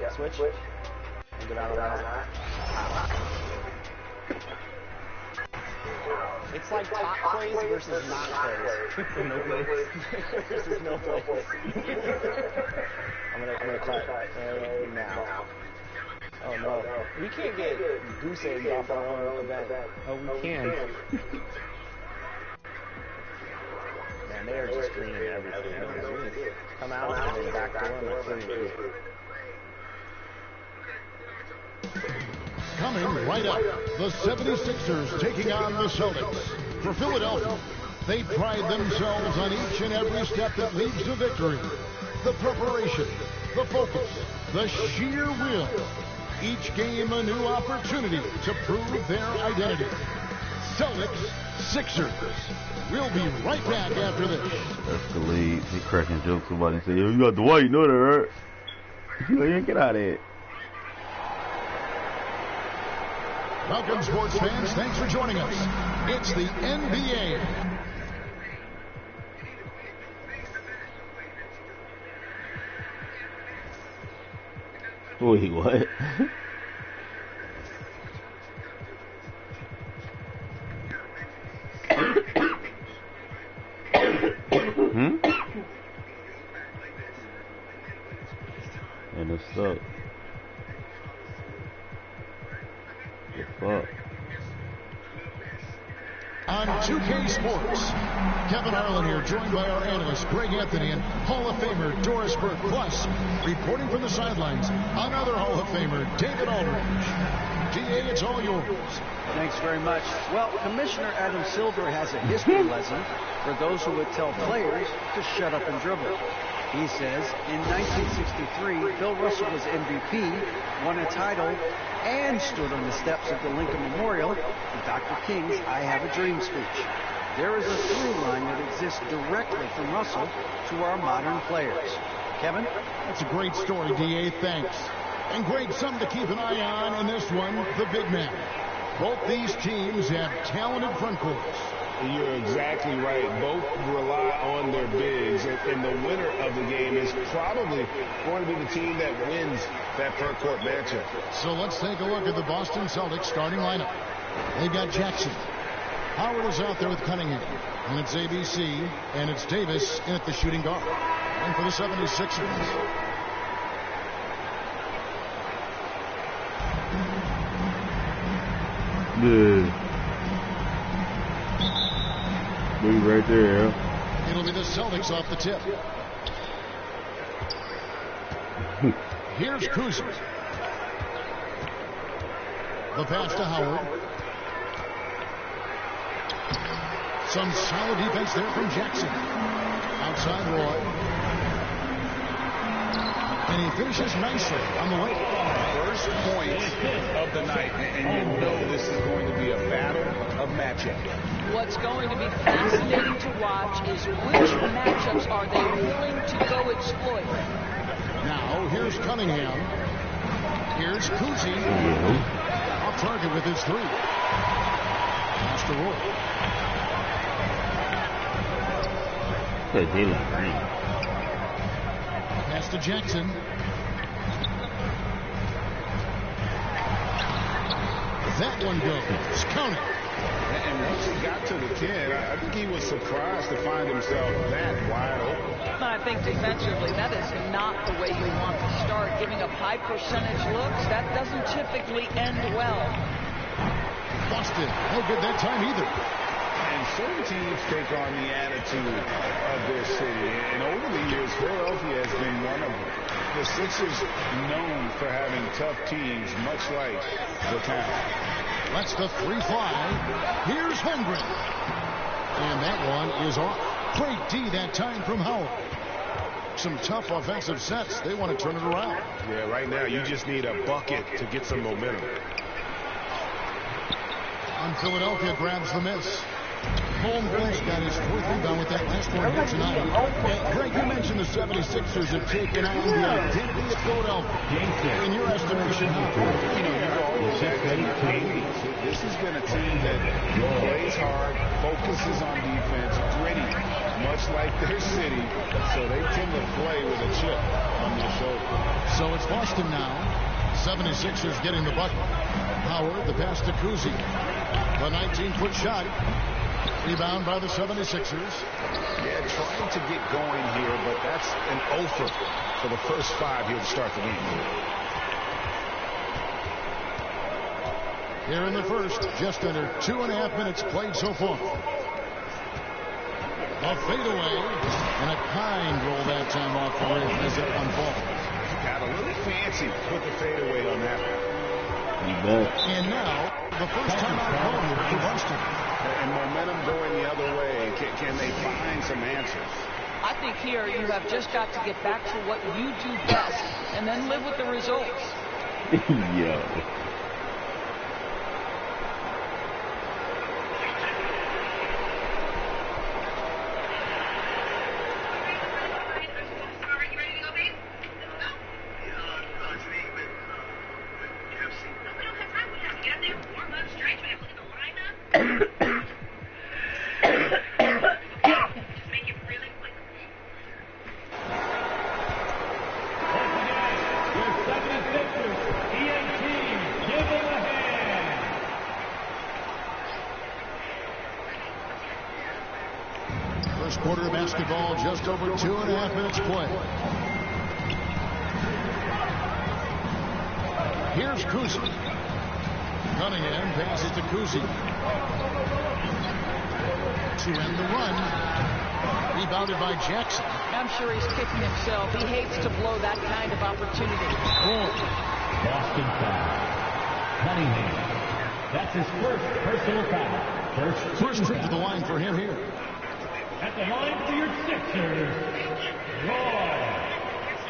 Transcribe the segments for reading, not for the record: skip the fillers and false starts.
Yeah, switch. Get out of that. It's like top plays versus not plays. No plays. There's no plays. I'm gonna cut right now. Oh no, we can't get goose eggs off our own event. Oh, we can. Man, they are just greening everything. Come out and then back door and they're free. Coming right up, the 76ers taking on the Celtics. For Philadelphia, they pride themselves on each and every step that leads to victory. The preparation, the focus, the sheer will. Each game a new opportunity to prove their identity. Celtics, Sixers. We'll be right back after this. That's the lead. He cracking jokes about it. Say, yo, you got Dwight, you know that, right? You know, get out of here. Welcome, sports fans. Thanks for joining us. It's the NBA. Wait, what? And it sucks. Fuck. On 2K Sports, Kevin Harlan here, joined by our analyst Greg Anthony and Hall of Famer Doris Burke. Plus, reporting from the sidelines, another Hall of Famer, David Aldridge. DA, it's all yours. Thanks very much. Well, Commissioner Adam Silver has a history lesson for those who would tell players to shut up and dribble. He says, in 1963, Bill Russell was MVP, won a title, and stood on the steps of the Lincoln Memorial for Dr. King's I Have a Dream speech. There is a through line that exists directly from Russell to our modern players. Kevin? That's a great story, D.A. Thanks. And Greg, something to keep an eye on in this one, the big man. Both these teams have talented front courts. You're exactly right. Both rely on their bigs, and the winner of the game is probably going to be the team that wins that front court matchup. So let's take a look at the Boston Celtics starting lineup. They've got Jackson. Howard is out there with Cunningham. And it's ABC, and it's Davis in at the shooting guard. And for the 76ers. Yeah. Move right there, yeah. It'll be the Celtics off the tip. Here's Kuzma. The pass to Howard. Some solid defense there from Jackson. Outside Roy. And he finishes nicely on the way. First point of the night, and you know this is going to be a battle of matchup. What's going to be fascinating to watch is which matchups are they willing to go exploit. Now, here's Cunningham. Here's Kuzi. Off target with his three. Pass to Roy. Good, they look green. Pass to Jackson. That one goes. Count it. And once he got to the 10, I think he was surprised to find himself that wide open. I think defensively, that is not the way you want to start. Giving up high percentage looks, that doesn't typically end well. Boston, no good that time either. And certain teams take on the attitude of their city. And over the years, Philadelphia has been one of them. The Sixers known for having tough teams, much like the town. Let's the 3 fly. Here's Holmgren. And that one is off. Great D that time from Howard. Some tough offensive sets. They want to turn it around. Yeah, right now you just need a bucket to get some momentum. And Philadelphia grabs the miss. Holmgren's got his fourth rebound with that last one here tonight. And Greg, you mentioned the 76ers have taken on the identity of Philadelphia. In your estimation, how? You know, you've always said that in the 80s, this has been a team that plays hard, focuses on defense, gritty, much like their city. So they tend to play with a chip on their shoulder. So it's Boston now. 76ers getting the bucket. Howard, the pass to Kuzi. The 19-foot shot. Rebound by the 76ers. Yeah, trying to get going here, but that's an offer for the first 5 here to start the game. Here in the first, just under 2.5 minutes played so far. A fadeaway and a kind roll that time off the rim as that one falls. Got a little fancy with the fadeaway on that one. And now, the first time out call here for Boston. And momentum going the other way. Can they find some answers? I think here you have just got to get back to what you do best and then live with the results. Yo. First quarter of basketball, just over 2.5 minutes play. Here's Kuzi. Cunningham passes to Kuzi. To end the run. Rebounded by Jackson. I'm sure he's kicking himself. He hates to blow that kind of opportunity. Boston foul. Cunningham. That's his first personal foul. First trip to the line for him here. At the line for your Sixers, Roy.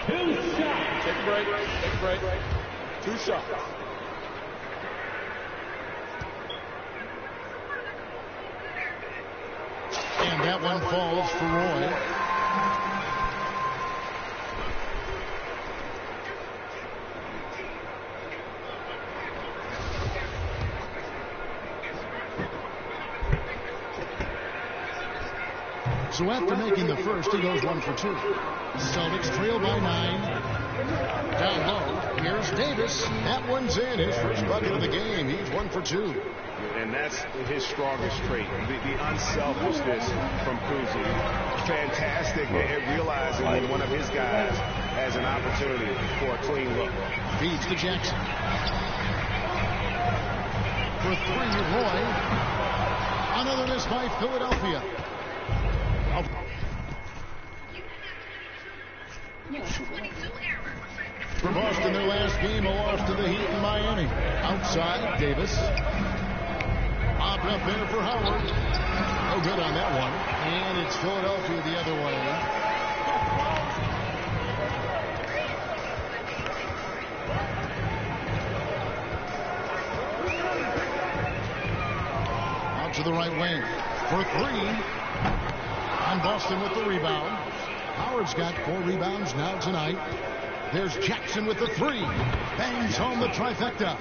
2 shots. Take a break. Take a break. 2 shots. And that one falls for Roy. So after making the first, he goes 1 for 2. Celtics trail by 9. Down low, here's Davis. That one's in. His first bucket of the game. He's 1 for 2. And that's his strongest trait, the unselfishness from Kuzi. Fantastic at realizing when one of his guys has an opportunity for a clean look. Feeds to Jackson. For 3, Roy. Another miss by Philadelphia. For Boston, their last game, a loss to the Heat in Miami. Outside, Davis. Popping up there for Howard. No good on that one. And it's Philadelphia the other way. Out to the right wing. For 3. And Boston with the rebound. Howard's got 4 rebounds now tonight. There's Jackson with the 3. Bangs home the trifecta.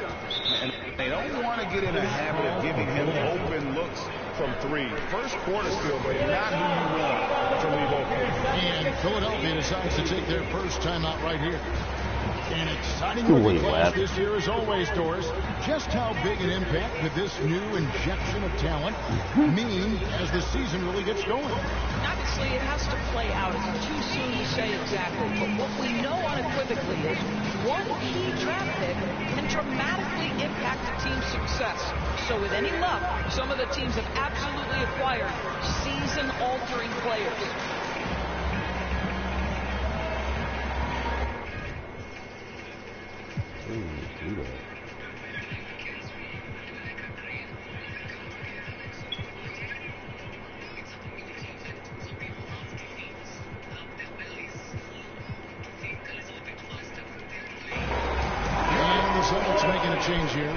And they don't want to get in a habit of giving him open looks from 3. First quarter still, but not who you want to leave open. And Philadelphia decides to take their first timeout right here. An exciting rookie class this year as always, Doris. Just how big an impact could this new injection of talent mean as the season really gets going? Obviously, it has to play out. It's too soon to say exactly. But what we know unequivocally is one key draft pick can dramatically impact a team's success. So with any luck, some of the teams have absolutely acquired season-altering players. Celtics making a change here.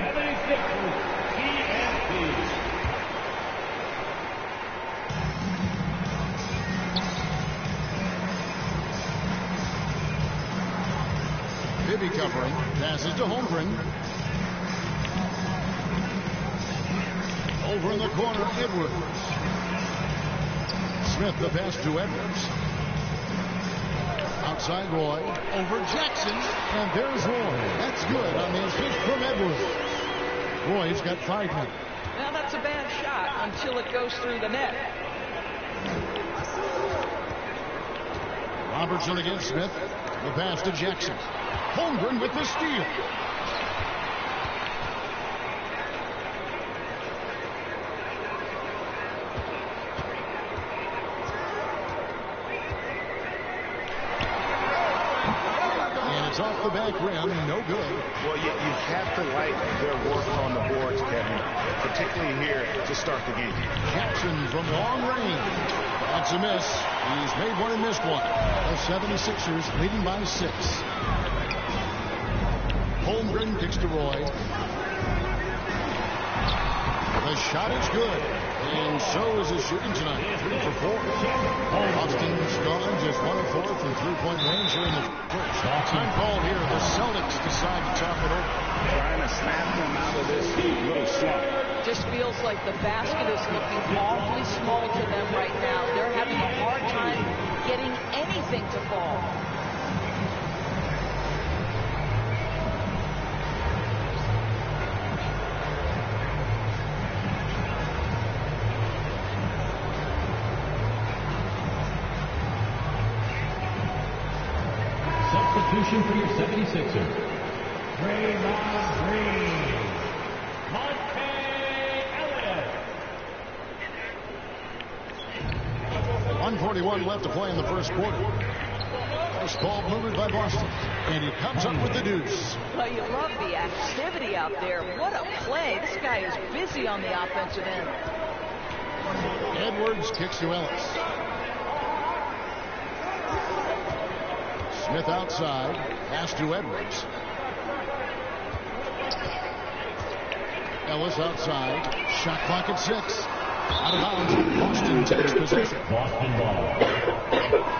Bibby covering. Passes to Holmgren. Over in the corner, Edwards. Smith, the pass to Edwards. Outside Roy. Over Jackson. And there's Roy. That's good on the assist from Edwards. Roy's got 5 men. Now that's a bad shot until it goes through the net. Robertson against Smith. The pass to Jackson. Holmgren with the steal. Off the back rim, no good. Well, you have to like their work on the boards, Kevin, particularly here to start the game. Jackson from long range. That's a miss. He's made one and missed one. The 76ers leading by 6. Holmgren kicks to Roy. The shot is good. And so is his shooting tonight. 3 for 4. Austin's gone just 1 of 4 from 3-point range here in the first. Time call here. The Celtics decide to top it over. Trying to snap them out of this little slump. Just feels like the basket is looking awfully small to them right now. They're having a hard time getting anything to fall. Substitution for your 76ers. Draymond Green. Monte Elliott. 1:41 left to play in the first quarter. First ball moved by Boston. And he comes up with the deuce. Well, you love the activity out there. What a play. This guy is busy on the offensive end. Edwards kicks to Ellis. Smith outside. Pass to Edwards. Ellis outside. Shot clock at 6. Out of bounds. Boston takes possession. Boston ball.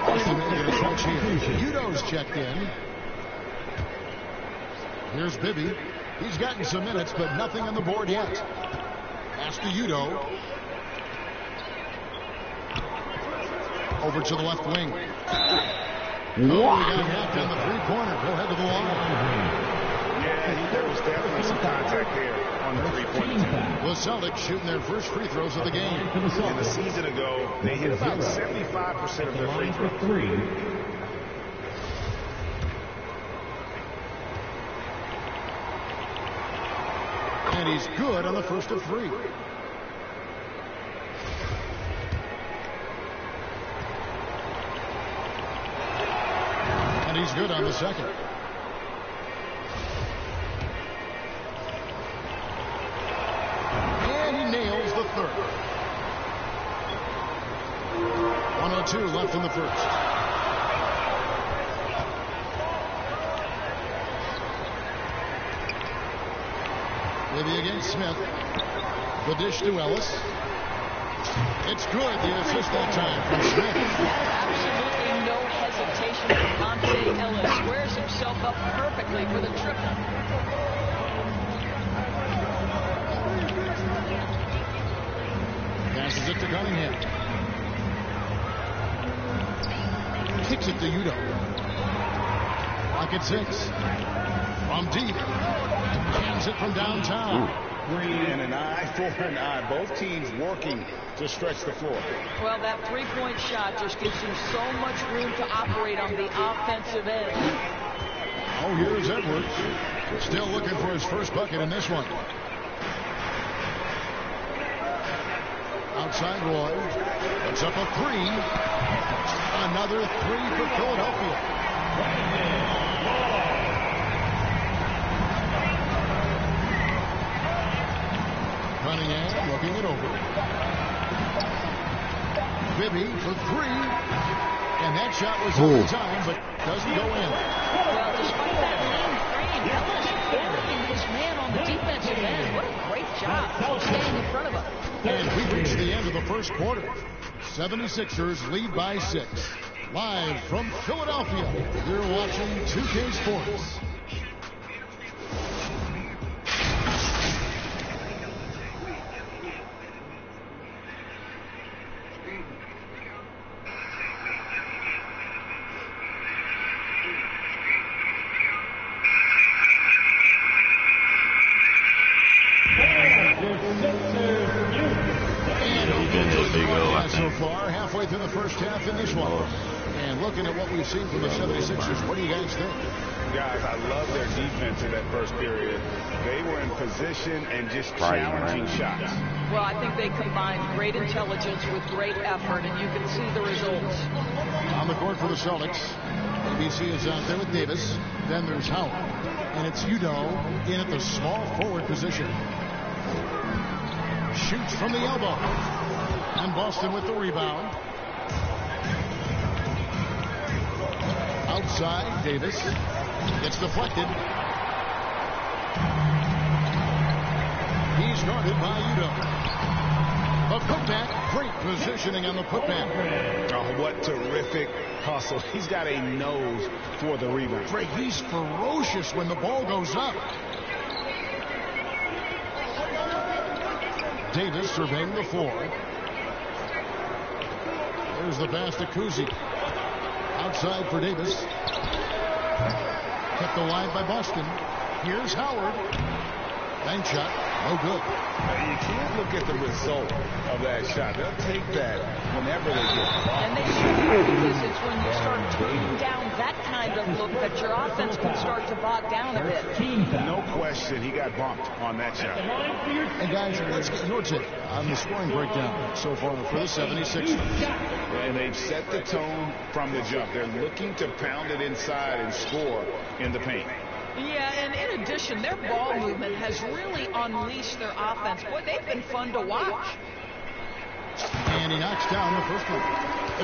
Boston making a switch here. Udo's checked in. Here's Bibby. He's gotten some minutes, but nothing on the board yet. Pass to Udo. Over to the left wing. Oh, we got hacked on the 3-pointer. Go ahead to the line. Yeah, there was definitely some contact there on the 3-point attempt. The Celtics shooting their first free throws of the game. In the season ago, they hit about 75% of their free throws. And he's good on the first of 3. And he's good on the second. And he nails the third. 1:02 left in the first. Maybe against Smith. The dish to Ellis. It's good. The assist that time from Smith. Absolutely no hesitation from Monte Ellis. Squares himself up perfectly for the triple. Passes it to Cunningham. Kicks it to Udo. Clock at 6. From deep. Hands it from downtown. And an eye for an eye. Both teams working to stretch the floor. Well, that 3-point shot just gives him so much room to operate on the offensive end. Oh, here's Edwards. Still looking for his first bucket in this one. Outside Roy. Puts up a 3. Another 3 for Philadelphia. Cunningham looking it over. Bibby for 3. And that shot was on time, but doesn't go in. Well, despite that lean frame, Ellis burying his man on the defensive end. What a great job staying in front of him. And we reach the end of the first quarter. 76ers lead by 6. Live from Philadelphia, you're watching 2K Sports. far, halfway through the first half in this one. And looking at what we've seen from the 76ers, what do you guys think? Guys, I love their defense in that first period. They were in position and just challenging shots. Well, I think they combined great intelligence with great effort, and you can see the results. On the court for the Celtics, ABC is out there with Davis. Then there's Howard. And it's Udo in at the small forward position. Shoots from the elbow. And Boston with the rebound. Outside, Davis gets deflected. He's guarded by Udo. The putback, great positioning on the putback. Oh, what terrific hustle. He's got a nose for the rebound. Drake, he's ferocious when the ball goes up. Davis surveying the floor. There's the pass to Kuzi. Outside for Davis. Kept alive by Boston. Here's Howard. Bank shot. No good. You can't look at the result of that shot. They'll take that whenever they get it. And they should, because it's when you start turning down that kind of look that your offense can start to bog down a bit. No question, he got bumped on that shot. And guys, let's get your take on the scoring breakdown so far for the 76ers. And they've set the tone from the jump. They're looking to pound it inside and score in the paint. Yeah, and in addition, their ball movement has really unleashed their offense. Boy, they've been fun to watch. And he knocks down the first one.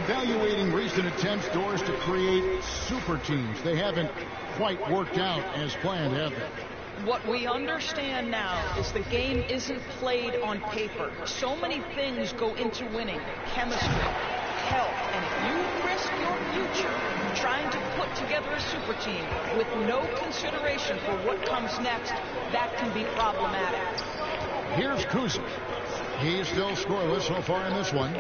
Evaluating recent attempts, Doris, to create super teams. They haven't quite worked out as planned, have they? What we understand now is the game isn't played on paper. So many things go into winning. Chemistry, health, and if you risk your future trying to put together a super team with no consideration for what comes next, that can be problematic. Here's Kuzi. He's still scoreless so far in this one.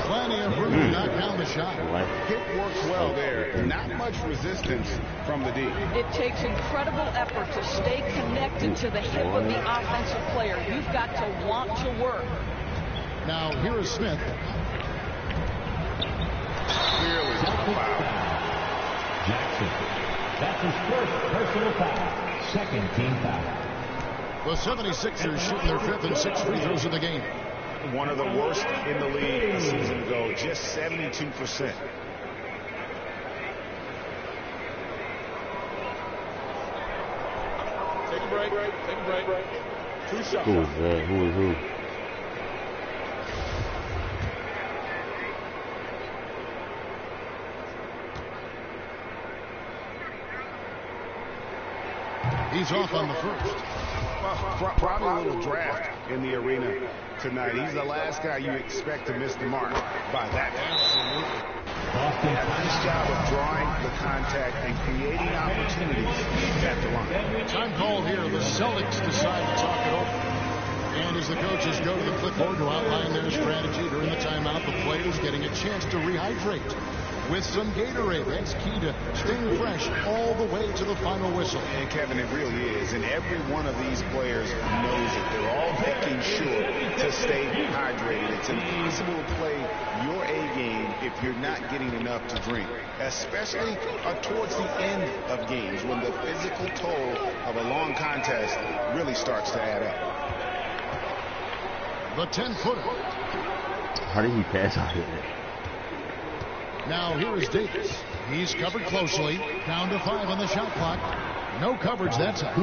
Plenty of room to knock down the shot. Hit works well there. Not much resistance from the D. It takes incredible effort to stay connected to the hip of the offensive player. You've got to want to work. Now, here is Smith. Clearly foul. Jackson. That's his first personal foul. Second team foul. The 76ers shooting their fifth and sixth free throws of the game. One of the worst in the league a season ago, just 72%. Take a break. Take a break. 2 shots. Who is that? Who is who? He's off on the first. Well, probably a little draft in the arena tonight. He's the last guy you expect to miss the mark by that. Nice job of drawing the contact and creating opportunities at the line. Time call here. The Celtics decide to talk it over. And as the coaches go to the clipboard to outline their strategy during the timeout, the players getting a chance to rehydrate with some Gatorade. That's key to staying fresh all the way to the final whistle. And Kevin, it really is. And every one of these players knows it. They're all making sure to stay hydrated. It's impossible to play your A game if you're not getting enough to drink, especially towards the end of games when the physical toll of a long contest really starts to add up. The 10-footer. How did he pass out of it? Now here is Davis. He's covered closely. Down to 5 on the shot clock. No coverage that time.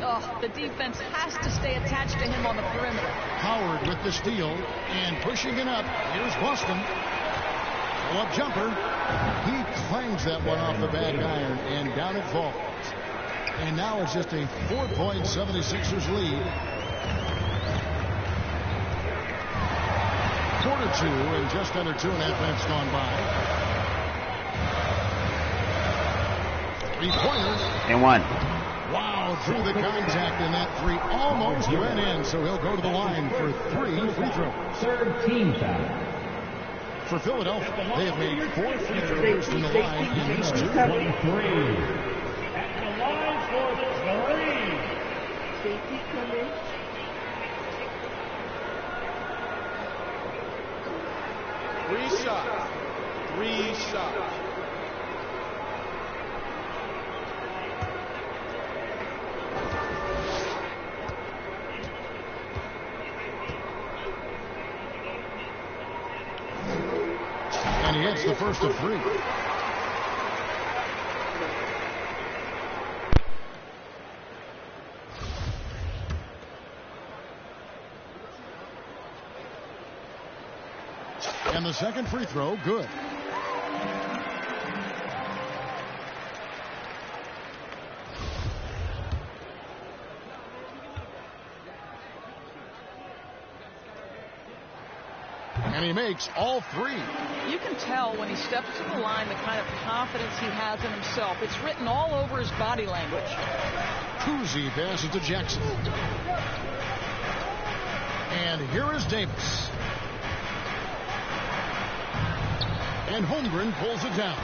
Oh, the defense has to stay attached to him on the perimeter. Howard with the steal and pushing it up. Here's Boston. Pull-up jumper. He clangs that one off the back iron and down it falls. And now it's just a 4-point 76ers lead. Quarter 2 and just under 2.5 minutes gone by. 3-pointer. And one. Wow, through the contact, and that 3 almost went in, so he'll go to the line for 3 free throws. Third team foul. For Philadelphia, they have made 4 free throws from the line in these 2. 23. At the line for 3. safety come in? Three shots. 3 shots. And he hits the first of 3. And the second free throw, good. And he makes all 3. You can tell when he steps to the line the kind of confidence he has in himself. It's written all over his body language. Kuzi passes to Jackson. And here is Davis. And Holmgren pulls it down.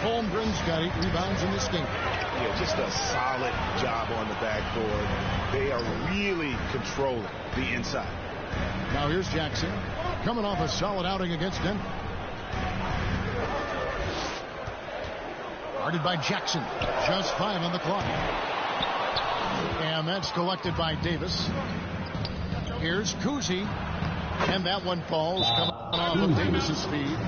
Holmgren's got 8 rebounds in this game. Yeah, just a solid job on the backboard. They are really controlling the inside. Now here's Jackson, coming off a solid outing against Denver. Guarded by Jackson. Just 5 on the clock. And that's collected by Davis. Here's Kuzi. And that one falls, coming off of Davis's speed.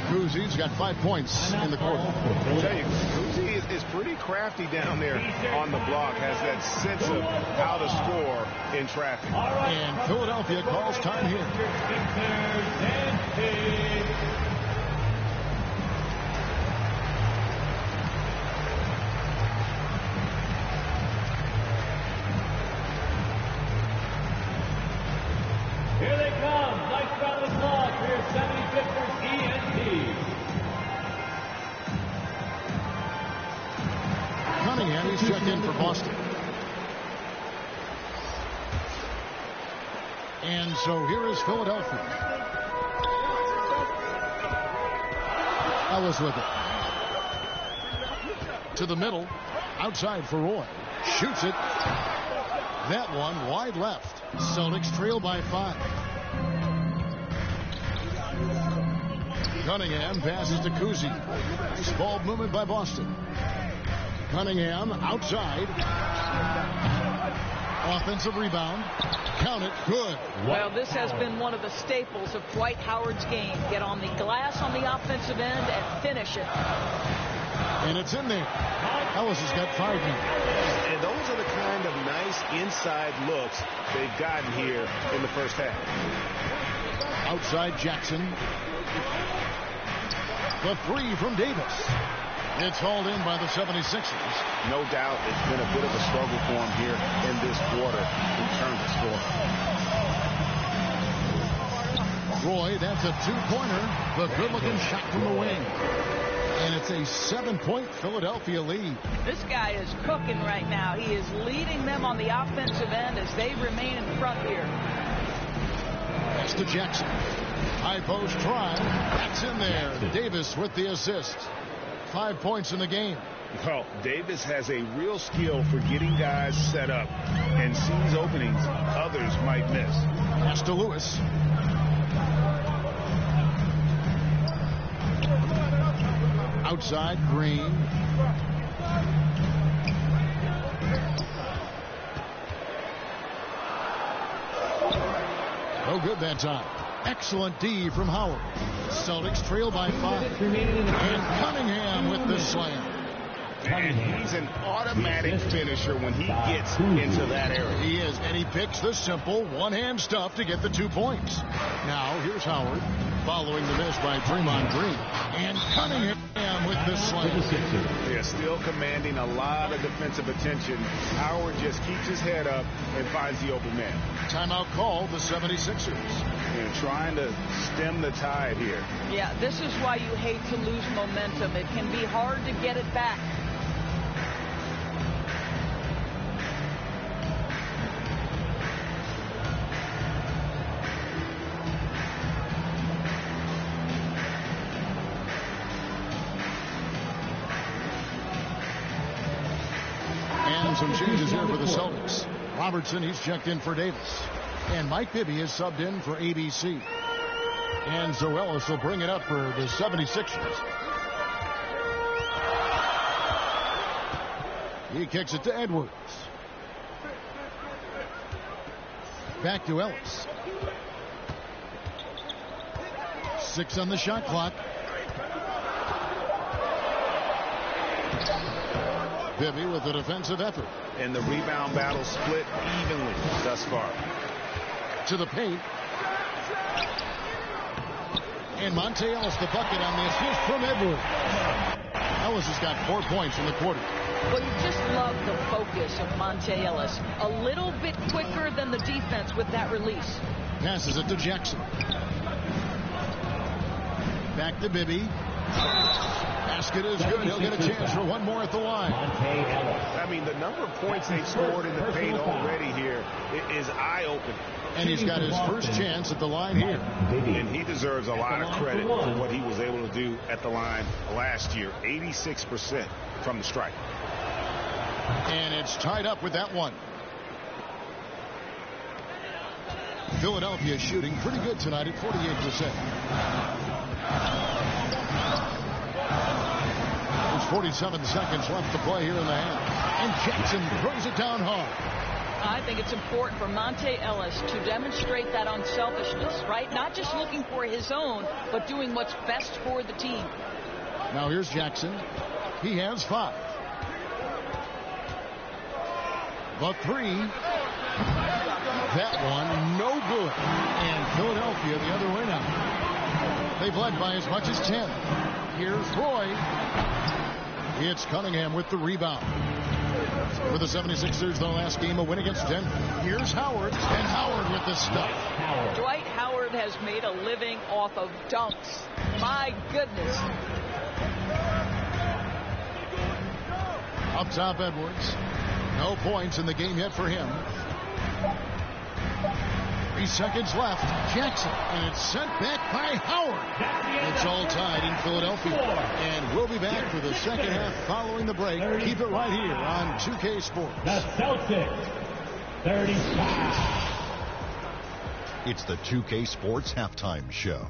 Kuzi's got 5 points in the quarter. I'll tell you, Kuzi is pretty crafty down there on the block. Has that sense of how to score in traffic. And Philadelphia calls time here. Here they come. Nice round of applause for your 76ers ENT. Cunningham is checked in for Boston. And so here is Philadelphia. Ellis with it. To the middle. Outside for Roy. Shoots it. That one wide left. Celtics trail by 5. Cunningham passes to Kuzi. Nice ball movement by Boston. Cunningham outside. Offensive rebound. Count it. Good. Well, this has been one of the staples of Dwight Howard's game. Get on the glass on the offensive end and finish it. And it's in there. Ellis has got 5 now. And those are the kind of nice inside looks they've gotten here in the first half. Outside Jackson. The 3 from Davis. It's hauled in by the 76ers. No doubt it's been a bit of a struggle for him here in this quarter in terms of scoring. Roy, that's a 2-pointer. The good-looking shot from the wing. And it's a 7-point Philadelphia lead. This guy is cooking right now. He is leading them on the offensive end as they remain in front here. Next to Jackson. High post try. That's in there. Davis with the assist. 5 points in the game. Well, Davis has a real skill for getting guys set up and sees openings others might miss. Pass to Lewis. Outside, Green. No good that time. Excellent D from Howard. Celtics trail by 5. And Cunningham with the slam. And he's an automatic finisher when he gets into that area. He is, and he picks the simple one-hand stuff to get the 2 points. Now, here's Howard following the miss by Draymond Green. And Cunningham with the slam. They're still commanding a lot of defensive attention. Howard just keeps his head up and finds the open man. Timeout called the 76ers. And trying to stem the tide here. Yeah, this is why you hate to lose momentum. It can be hard to get it back. And some changes here for the Celtics. Robertson, he's checked in for Davis. And Mike Bibby is subbed in for ABC. And Zoelis will bring it up for the 76ers. He kicks it to Edwards. Back to Ellis. 6 on the shot clock. Bibby with a defensive effort. And the rebound battle split evenly thus far. To the paint. And Monte Ellis the bucket on the assist from Edwards. Ellis has got 4 points in the quarter. Well, you just love the focus of Monte Ellis. A little bit quicker than the defense with that release. Passes it to Jackson. Back to Bibby. Basket is good. He'll get a chance for one more at the line. I mean, the number of points they've scored in the paint already here is eye-opening. And he's got his first chance at the line here. And he deserves a lot of credit for what he was able to do at the line last year. 86% from the stripe. And it's tied up with that one. Philadelphia shooting pretty good tonight at 48%. There's 47 seconds left to play here in the half. And Jackson throws it down hard. I think it's important for Monte Ellis to demonstrate that unselfishness, right? Not just looking for his own, but doing what's best for the team. Now here's Jackson. He has 5. The 3. That one, no good. And Philadelphia the other way now. They've led by as much as 10. Here's Roy. It's Cunningham with the rebound. For the 76ers, their last game, a win against Denver. Here's Howard. And Howard with the stuff. Dwight Howard has made a living off of dunks. My goodness. Up top, Edwards. No points in the game yet for him. 3 seconds left. Jackson. And it's sent back by Howard. It's all tied in Philadelphia. And we'll be back for the second half following the break. Keep it right here on 2K Sports. The Celtics, 35. It's the 2K Sports Halftime Show.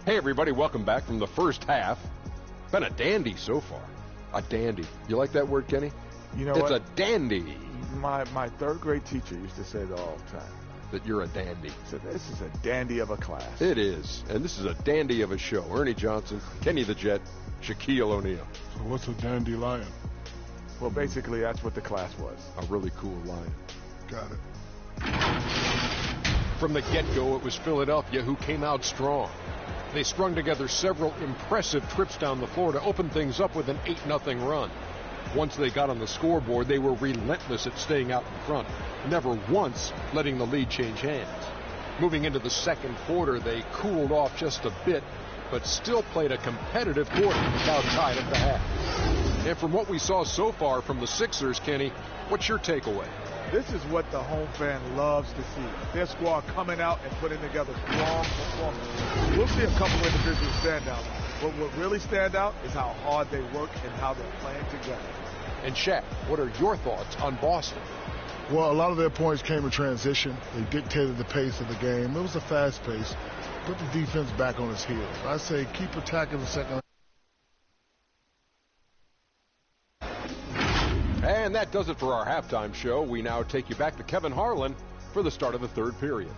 Hey, everybody. Welcome back from the first half. Been a dandy so far. A dandy. You like that word, Kenny? You know it's what? a dandy. My third grade teacher used to say that all the time. That you're a dandy. So this is a dandy of a class. It is. And this is a dandy of a show. Ernie Johnson, Kenny the Jet, Shaquille O'Neal. So what's a dandelion? Well, basically, that's what the class was. A really cool lion. Got it. From the get-go, it was Philadelphia who came out strong. They strung together several impressive trips down the floor to open things up with an 8-0 run. Once they got on the scoreboard, they were relentless at staying out in front, never once letting the lead change hands. Moving into the second quarter, they cooled off just a bit, but still played a competitive quarter, now tied at the half. And from what we saw so far from the Sixers, Kenny, what's your takeaway? This is what the home fan loves to see. Their squad coming out and putting together strong performance. We'll see a couple of individual standouts, but what really stand out is how hard they work and how they're playing together. And Shaq, what are your thoughts on Boston? Well, a lot of their points came in transition. They dictated the pace of the game. It was a fast pace. Put the defense back on its heels. I say keep attacking the second. And that does it for our halftime show. We now take you back to Kevin Harlan for the start of the third period.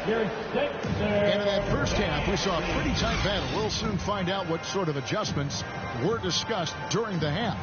And in that first half, we saw a pretty tight battle. We'll soon find out what sort of adjustments were discussed during the half.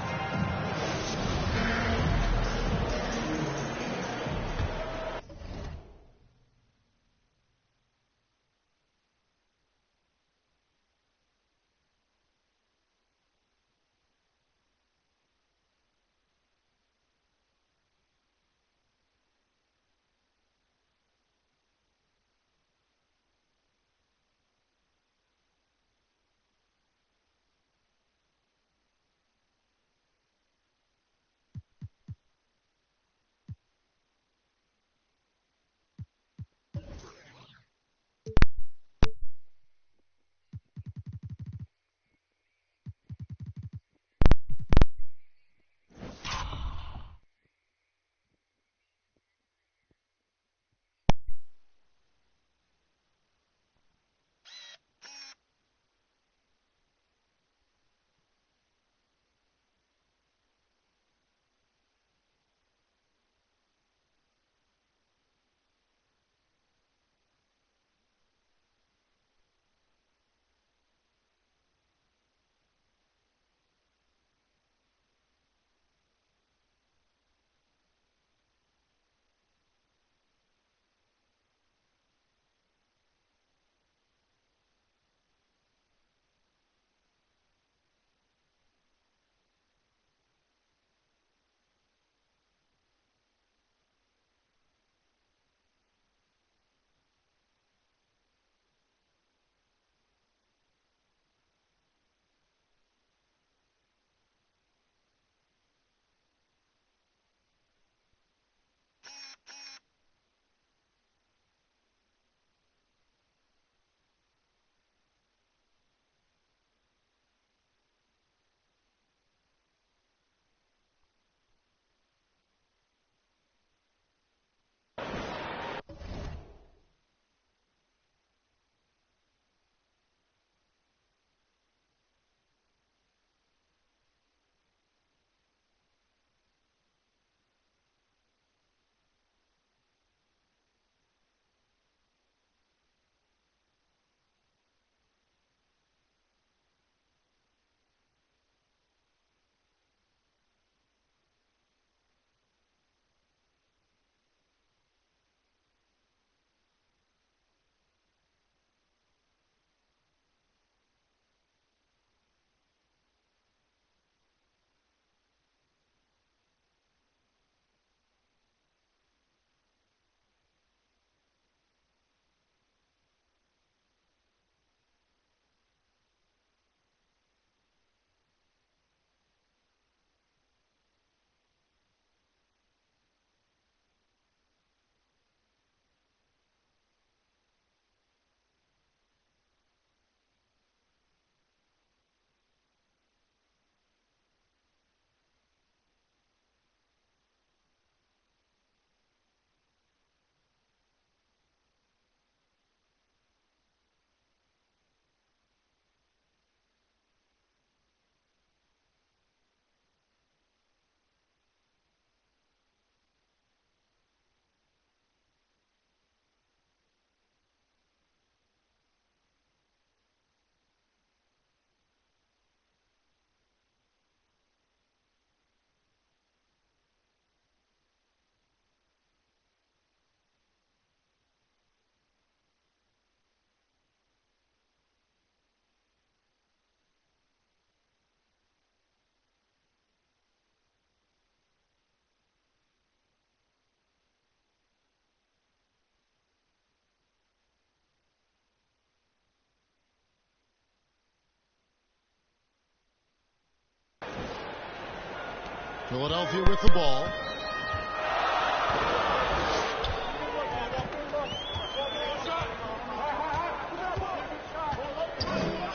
Philadelphia with the ball.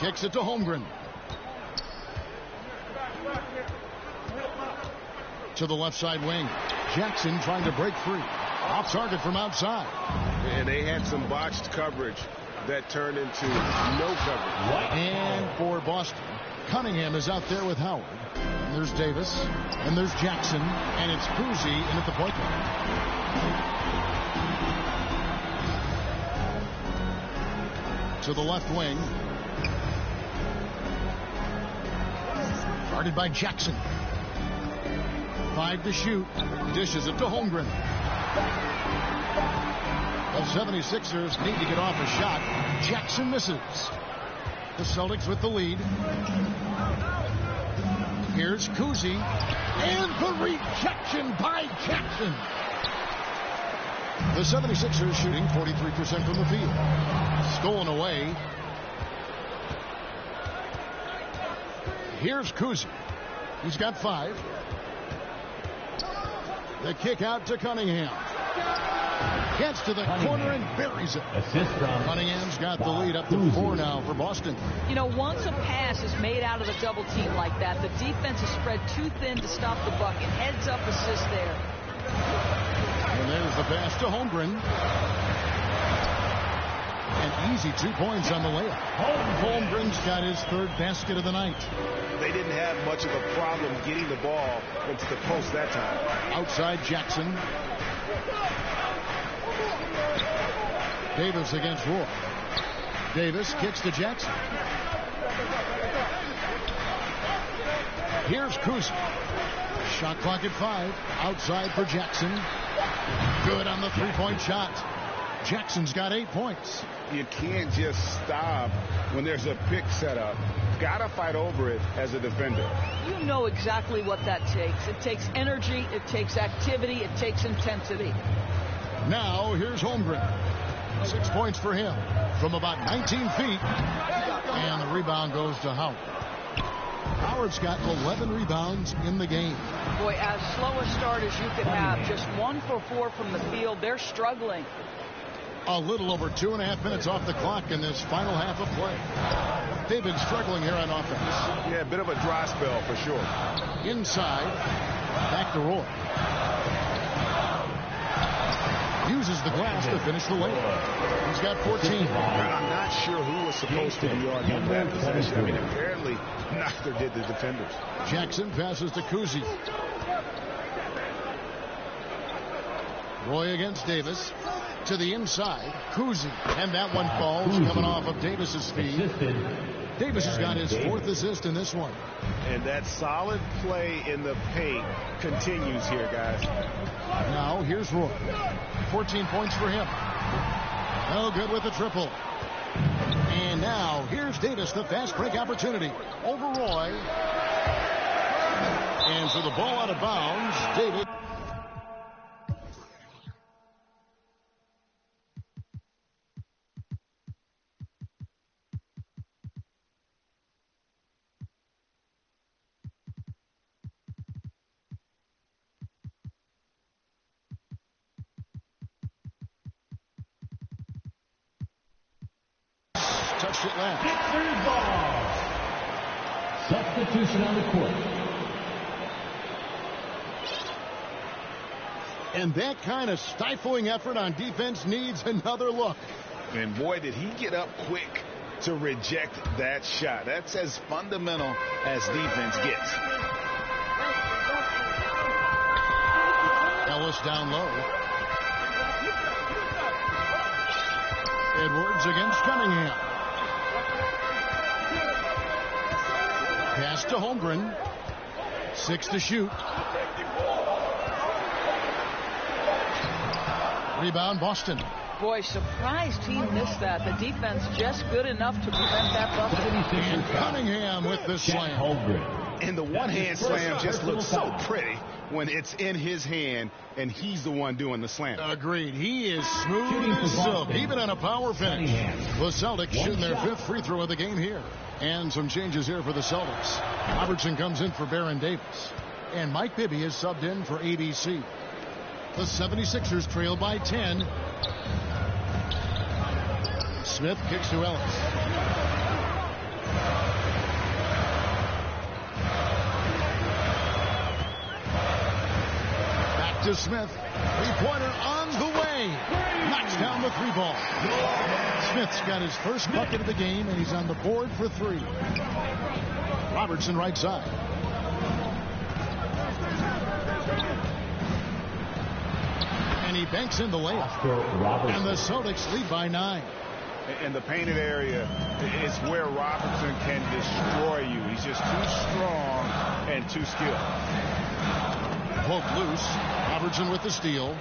Kicks it to Holmgren. To the left side wing. Jackson trying to break free. Off target from outside. And they had some botched coverage that turned into no coverage. And for Boston, Cunningham is out there with Howard. And there's Davis. And there's Jackson. And it's Cousy in at the point guard. To the left wing. Guarded by Jackson. 5 to shoot. Dishes it to Holmgren. The 76ers need to get off a shot. Jackson misses. The Celtics with the lead. Here's Cousy. And the rejection by Jackson. The 76ers shooting 43% from the field. Stolen away. Here's Cousy. He's got 5. The kick out to Cunningham. Gets to the corner and buries it. Cunningham's got the lead up to 4 now for Boston. You know, once a pass is made out of a double team like that, the defense is spread too thin to stop the bucket. Heads up assist there. And there's the pass to Holmgren. An easy 2 points on the layup. Holmgren's got his 3rd basket of the night. They didn't have much of a problem getting the ball into the post that time. Outside Jackson. Davis against Roy. Davis kicks to Jackson. Here's Cousy. Shot clock at 5. Outside for Jackson. Good on the 3-point shot. Jackson's got 8 points. You can't just stop when there's a pick set up. Gotta fight over it as a defender. You know exactly what that takes. It takes energy, it takes activity, it takes intensity. Now here's Holmgren. 6 points for him from about 19 feet. And the rebound goes to Howard. Howard's got 11 rebounds in the game. Boy, as slow a start as you could have. Just 1 for 4 from the field. They're struggling. A little over 2.5 minutes off the clock in this final half of play. They've been struggling here on offense. Yeah, a bit of a dry spell for sure. Inside. Back to Roy. Uses the glass to finish the layup. He's got 14. I'm not sure who was supposed to be on that possession. I mean, apparently neither did the defenders. Jackson passes to Cousy. Roy against Davis. To the inside. Cousy. And that one falls coming off of Davis's feet. Davis has got his 4th assist in this one. And that solid play in the paint continues here, guys. Now here's Roy. 14 points for him. No good with the triple. And now here's Davis, the fast break opportunity over Roy. And so the ball out of bounds. Davis. Touched it left. Sixers ball. Substitution on the court. And that kind of stifling effort on defense needs another look. And boy, did he get up quick to reject that shot. That's as fundamental as defense gets. Ellis down low. Edwards against Cunningham. Pass to Holmgren. 6 to shoot. Rebound Boston. Boy, surprised he missed that. The defense just good enough to prevent that bucket. And Cunningham with the slam. And the one-hand slam just looks so pretty when it's in his hand and he's the one doing the slam. Agreed. He is smooth as silk, even on a power finish. The Celtics shooting their 5th free throw of the game here. And some changes here for the Celtics. Robertson comes in for Baron Davis. And Mike Bibby is subbed in for ABC. The 76ers trail by 10. Smith kicks to Ellis. Back to Smith. Three-pointer on the way. Knocks down the three ball. Smith's got his first bucket of the game, and he's on the board for three. Robertson right side. And he banks in the layup. And the Celtics lead by 9. In the painted area is where Robertson can destroy you. He's just too strong and too skilled. Poke loose. Robertson with the steal.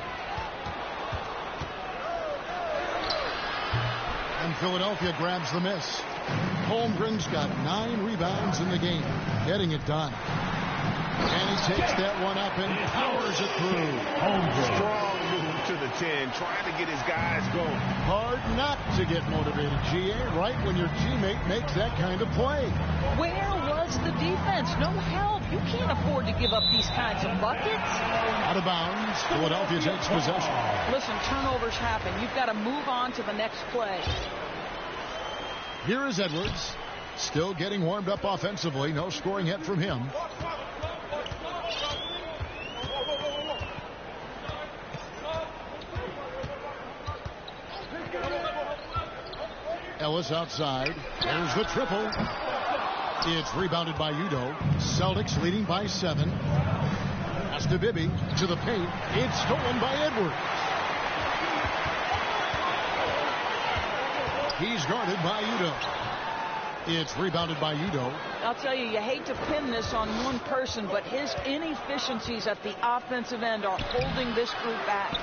And Philadelphia grabs the miss. Holmgren's got 9 rebounds in the game, getting it done. And he takes that one up and powers it through. Strong move to the 10, trying to get his guys going. Hard not to get motivated, GA, right when your teammate makes that kind of play. Where was the defense? No help. You can't afford to give up these kinds of buckets. Out of bounds. Philadelphia takes possession. Listen, turnovers happen. You've got to move on to the next play. Here is Edwards. Still getting warmed up offensively. No scoring yet from him. Ellis outside. There's the triple. It's rebounded by Udo. Celtics leading by 7. Pass to Bibby. To the paint. It's stolen by Edwards. He's guarded by Udo. It's rebounded by Udo. I'll tell you, you hate to pin this on one person, but his inefficiencies at the offensive end are holding this group back.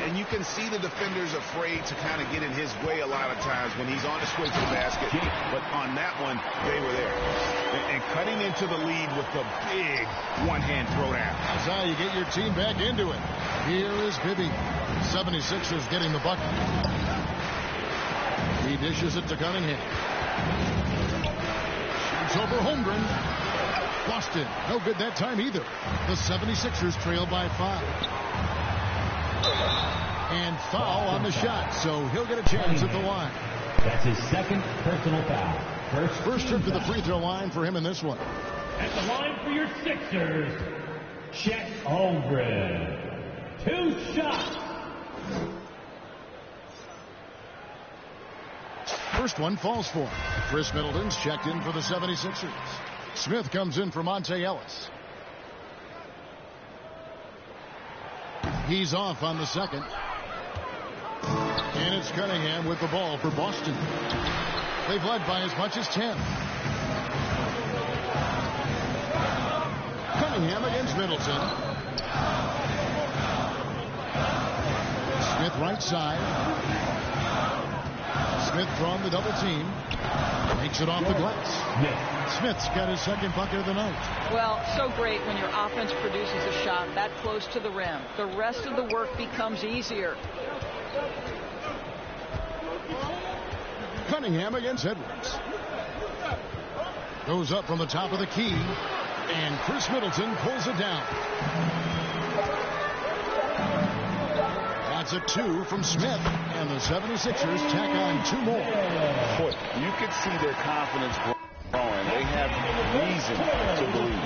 And you can see the defenders afraid to kind of get in his way a lot of times when he's on his way to the basket. But on that one, they were there. And cutting into the lead with the big one-hand throwdown. That's how you get your team back into it. Here is Bibby. 76ers getting the bucket. He dishes it to Cunningham. Shoots over Holmgren. Boston. No good that time either. The 76ers trail by 5. And foul on the shot, so he'll get a chance at the line. That's his second personal foul. First trip to the free throw line for him in this one. At the line for your Sixers, Chet Holmgren. 2 shots. First one falls for him. Chris Middleton's checked in for the 76ers. Smith comes in for Monte Ellis. He's off on the second. And it's Cunningham with the ball for Boston. They've led by as much as 10. Cunningham against Middleton. Smith right side. Smith drawn the double team. Makes it off the glass. Smith's got his second bucket of the night. Well, so great when your offense produces a shot that close to the rim. The rest of the work becomes easier. Cunningham against Edwards. Goes up from the top of the key. And Chris Middleton pulls it down. That's a 2 from Smith. And the 76ers tack on 2 more. Boy, you can see their confidence growing. They have reason to believe.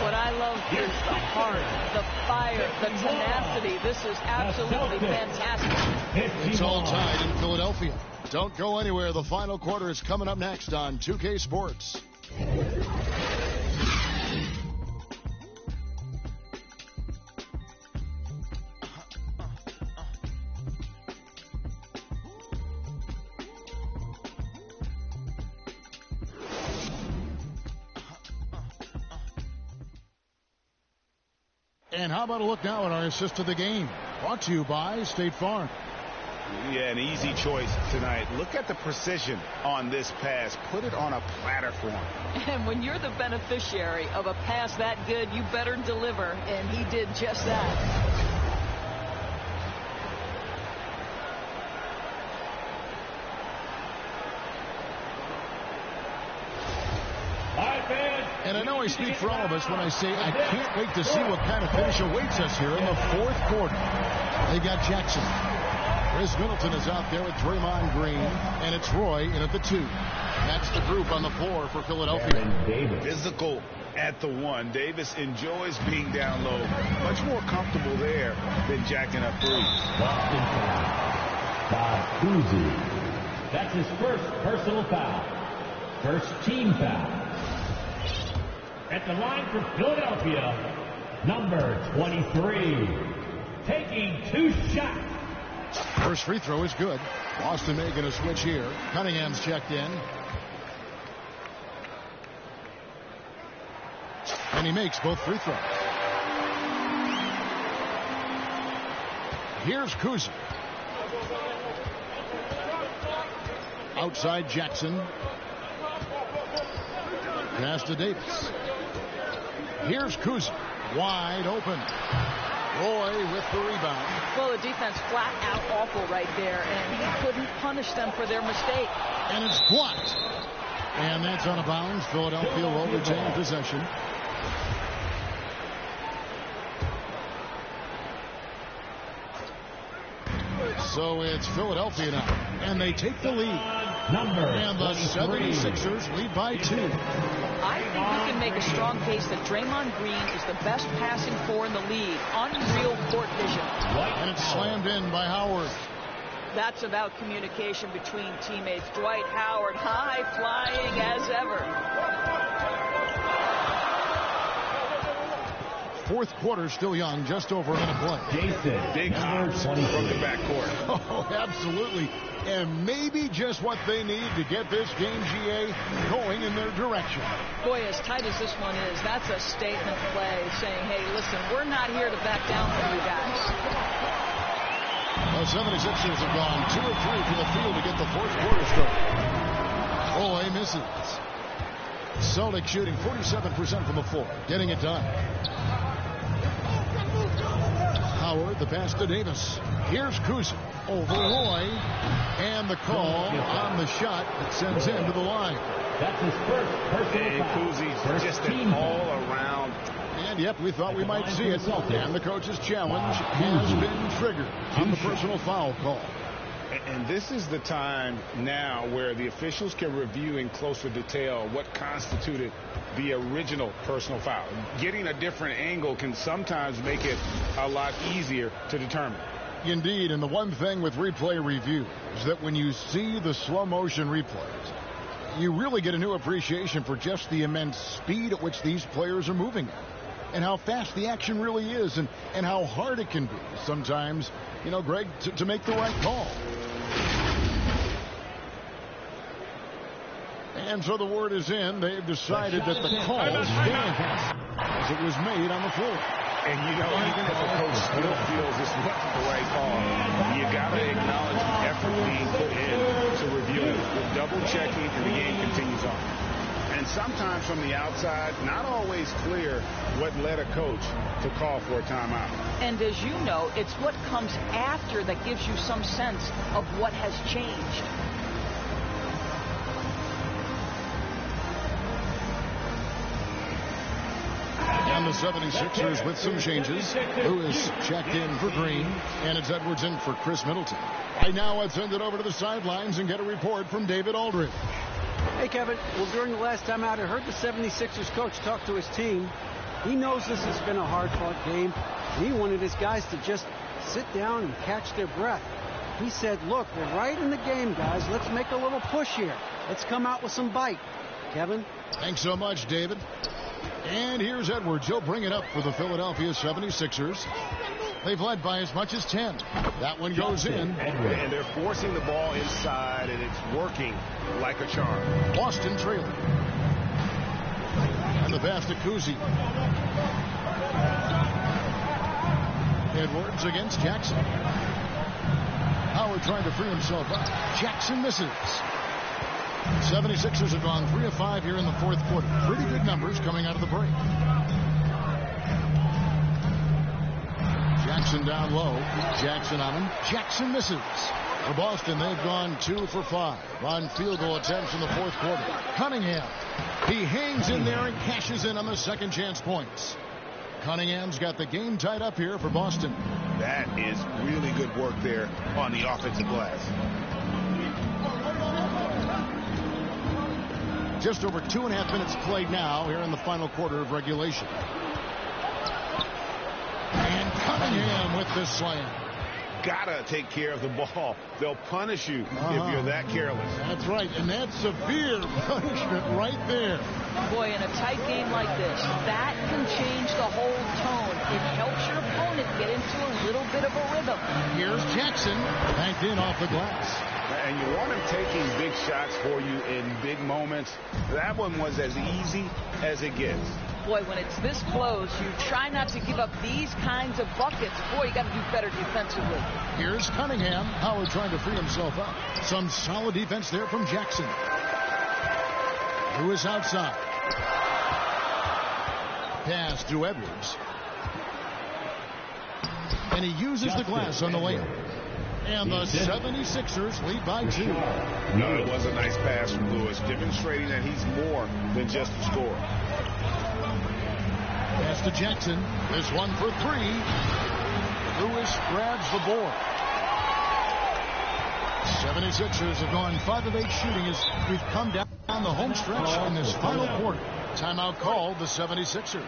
What I love is the heart, the fire, the tenacity. This is absolutely fantastic. It's all tied in Philadelphia. Don't go anywhere. The final quarter is coming up next on 2K Sports. And how about a look now at our assist of the game? Brought to you by State Farm. Yeah, an easy choice tonight. Look at the precision on this pass. Put it on a platter for him. And when you're the beneficiary of a pass that good, you better deliver. And he did just that. And I know I speak for all of us when I say I can't wait to see what kind of finish awaits us here in the fourth quarter. They got Jackson. Chris Middleton is out there with Draymond Green, and it's Roy in at the 2. That's the group on the floor for Philadelphia. Physical at the 1. Davis enjoys being down low. Much more comfortable there than jacking up threes. Boston foul. Bob Cousy. That's his first personal foul. First team foul. At the line for Philadelphia, number 23. Taking 2 shots. First free throw is good. Boston making a switch here. Cunningham's checked in. And he makes both free throws. Here's Cousy. Outside Jackson. Pass to Davis. Here's Cousy. Wide open. Roy with the rebound. Well, the defense flat out awful right there, and he couldn't punish them for their mistake. And it's blocked. And that's out of bounds. Philadelphia will retain possession. So it's Philadelphia now. And they take the lead. And the 76ers lead by 2. I think we can make a strong case that Draymond Green is the best passing 4 in the league. Unreal court vision. And it's slammed in by Howard. That's about communication between teammates. Dwight Howard, high flying as ever. Fourth quarter still young, just over a minute play. Jason, big hops from the backcourt. Oh, absolutely. And maybe just what they need to get this game, GA, going in their direction. Boy, as tight as this one is, that's a statement play saying, hey, listen, we're not here to back down for you guys. The 76ers have gone 2 of 3 from the field to get the fourth quarter started. Roy misses. Celtics shooting 47% from the floor, getting it done. Howard, the pass to Davis. Here's Cousy over Roy, and the call on the shot that sends him to the line. That's his first personal foul. Cousy just an all-around. And yep, we thought we might see it. And the coach's challenge has been triggered on the personal foul call. And this is the time now where the officials can review in closer detail what constituted the original personal foul. Getting a different angle can sometimes make it a lot easier to determine. Indeed, and the one thing with replay review is that when you see the slow motion replays, you really get a new appreciation for just the immense speed at which these players are moving at, and how fast the action really is, and how hard it can be sometimes, you know, Greg, to make the right call. And so the word is in. They've decided that the call stands as it was made on the floor. And, you know, even if a coach still feels this wasn't the right call, you got to acknowledge the effort being put in to review it, with double-checking, and the game continues on. And sometimes from the outside, not always clear what led a coach to call for a timeout. And as you know, it's what comes after that gives you some sense of what has changed. And the 76ers with some changes. Lewis checked in for Green, and it's Edwards in for Chris Middleton. Right now, let's send it over to the sidelines and get a report from David Aldridge. Hey, Kevin. Well, during the last time out, I heard the 76ers coach talk to his team. He knows this has been a hard-fought game, and he wanted his guys to just sit down and catch their breath. He said, look, we're right in the game, guys. Let's make a little push here. Let's come out with some bite. Kevin? Thanks so much, David. And here's Edwards. He'll bring it up for the Philadelphia 76ers. They've led by as much as 10. That one goes in. And they're forcing the ball inside, and it's working like a charm. Boston trailing. And the pass to Cousy. Edwards against Jackson. Howard trying to free himself up. Jackson misses. 76ers have gone 3 of 5 here in the fourth quarter. Pretty good numbers coming out of the break. Jackson down low. Jackson on him. Jackson misses. For Boston, they've gone 2 for 5 on field goal attempts in the fourth quarter. Cunningham, he hangs in there and cashes in on the second chance points. Cunningham's got the game tied up here for Boston. That is really good work there on the offensive glass. Just over 2.5 minutes played now here in the final quarter of regulation. And Cunningham with this slam. Gotta take care of the ball. They'll punish you if you're that careless. That's right, and that's severe punishment right there. Boy, in a tight game like this, that can change the whole tone. It helps your opponent get into a little bit of a rhythm. Here's Jackson, banked in off the glass. And you want him taking big shots for you in big moments. That one was as easy as it gets. Boy, when it's this close, you try not to give up these kinds of buckets. Boy, you got to do better defensively. Here's Cunningham. Howard trying to free himself up. Some solid defense there from Jackson. Who is outside. Pass to Edwards. And he uses the glass on the layup. And the 76ers lead by 2. No, it was a nice pass from Lewis, demonstrating that he's more than just a scorer. Pass to Jackson. This one for 3. Lewis grabs the board. 76ers have gone 5 of 8 shooting as we've come down the home stretch in this final quarter. Timeout called the 76ers.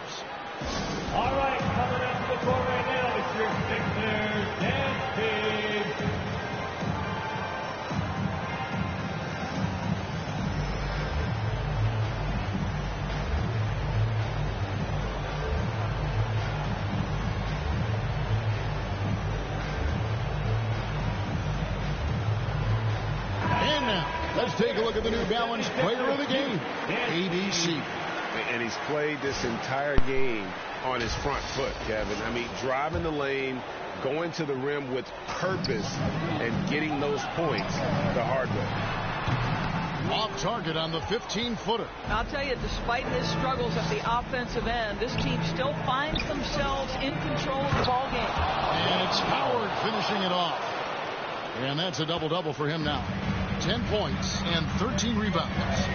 All right, coming up to the court right now, it's your Sixers dance team. And now, let's take a look at the New Balance player of the game, ABC. And he's played this entire game on his front foot, Kevin. I mean, driving the lane, going to the rim with purpose, and getting those points the hard way. Off target on the 15-footer. I'll tell you, despite his struggles at the offensive end, this team still finds themselves in control of the ball game. And it's Howard finishing it off. And that's a double-double for him now. 10 points and 13 rebounds.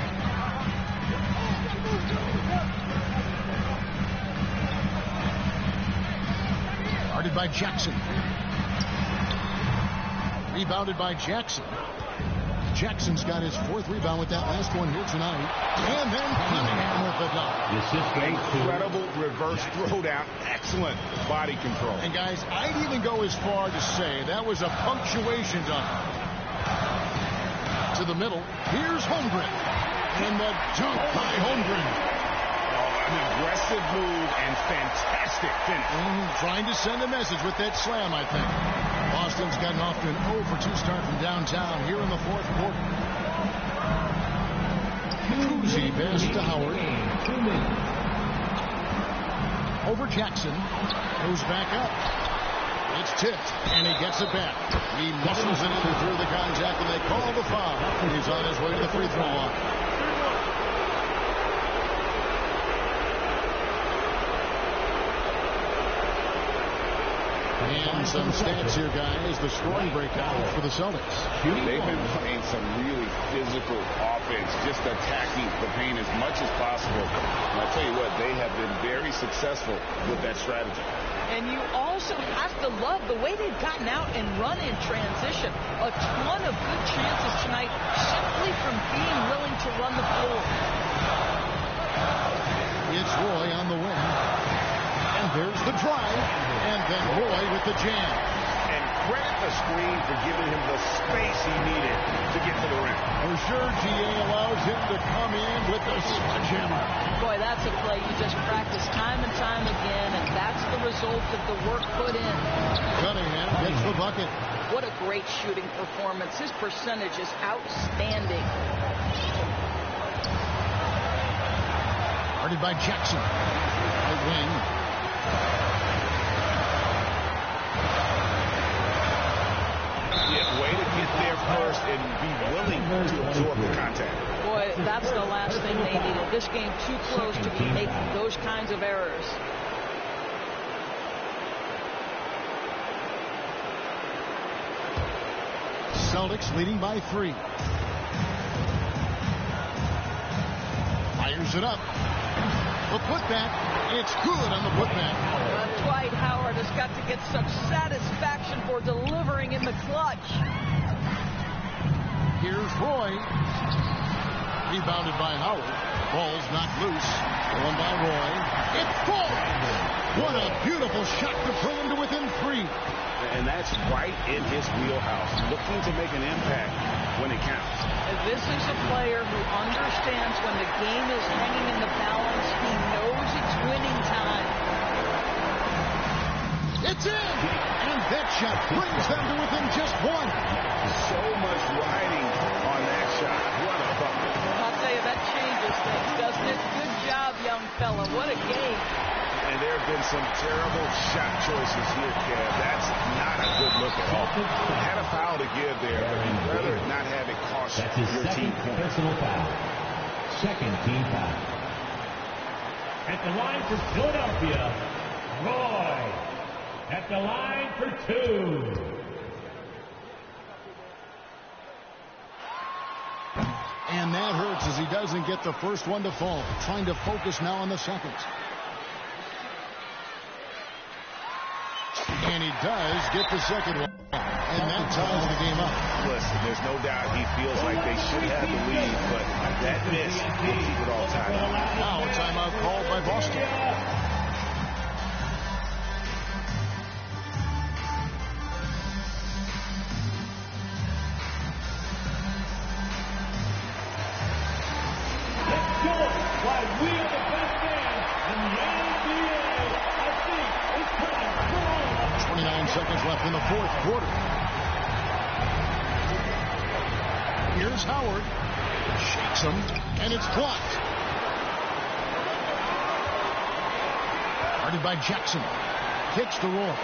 Guarded by Jackson. Rebounded by Jackson. Jackson's got his 4th rebound with that last one here tonight. And then Cunningham with the dunk. Incredible reverse throwdown. Excellent body control. And guys, I'd even go as far to say that was a punctuation dunk. To the middle. Here's Holmgren. And the dunk by Holmgren. An aggressive move and fantastic finish. Trying to send a message with that slam, I think. Boston's gotten off to an 0 for 2 start from downtown here in the fourth quarter. Cousy pass to Howard. Over Jackson. Goes back up. It's tipped, and he gets it back. He muscles it in through the contact, and they call the foul. He's on his way to the free throw line. And some stats here, guys. The scoring breakout for the Celtics. They've been playing some really physical offense, just attacking the paint as much as possible. And I tell you what, they have been very successful with that strategy. And you also have to love the way they've gotten out and run in transition. A ton of good chances tonight simply from being willing to run the floor. It's Roy on the wing. And there's the drive. And then Roy with the jam. And credit the screen for giving him the space he needed to get to the rim. For sure, GA allows him to come in with the sledgehammer. Boy, that's a play you just practice time and time again, and that's the result of the work put in. Cunningham gets the bucket. What a great shooting performance. His percentage is outstanding. Guarded by Jackson. Right wing. Way to get there first and be willing to absorb the contact. Boy, that's the last thing they needed. This game too close to be making those kinds of errors. Celtics leading by 3. Fires it up. The putback. It's good on the putback. Dwight Howard has got to get some satisfaction for delivering in the clutch. Here's Roy. Rebounded by Howard. Ball's knocked loose. Thrown by Roy. It falls. What a beautiful shot to pull him to within 3. And that's right in his wheelhouse. Looking to make an impact when it counts. And this is a player who understands when the game is hanging in the balance. He knows it's winning time. It's in! And that shot brings them to within just 1. So much riding on that shot. What a bucket. I'll tell you, that changes things, doesn't it? Good job, young fella. What a game. And there have been some terrible shot choices here, Kev. That's not a good look at all. Had a foul to give there, but you'd rather not have it cost your team points. Personal foul. Second team foul. At the line for Philadelphia, Roy. At the line for 2. And that hurts as he doesn't get the first one to fall. Trying to focus now on the second. And he does get the second one. And that ties the game up. Listen, there's no doubt he feels like they should have the lead, but that miss will keep it all tied up. Now a timeout called by Boston. Let's go! Why we are the best game in the NBA. I think it's time for all. 29 seconds left in the fourth quarter. Here's Howard. Shakes him, and it's blocked. Guarded by Jackson. Kicks to Roy.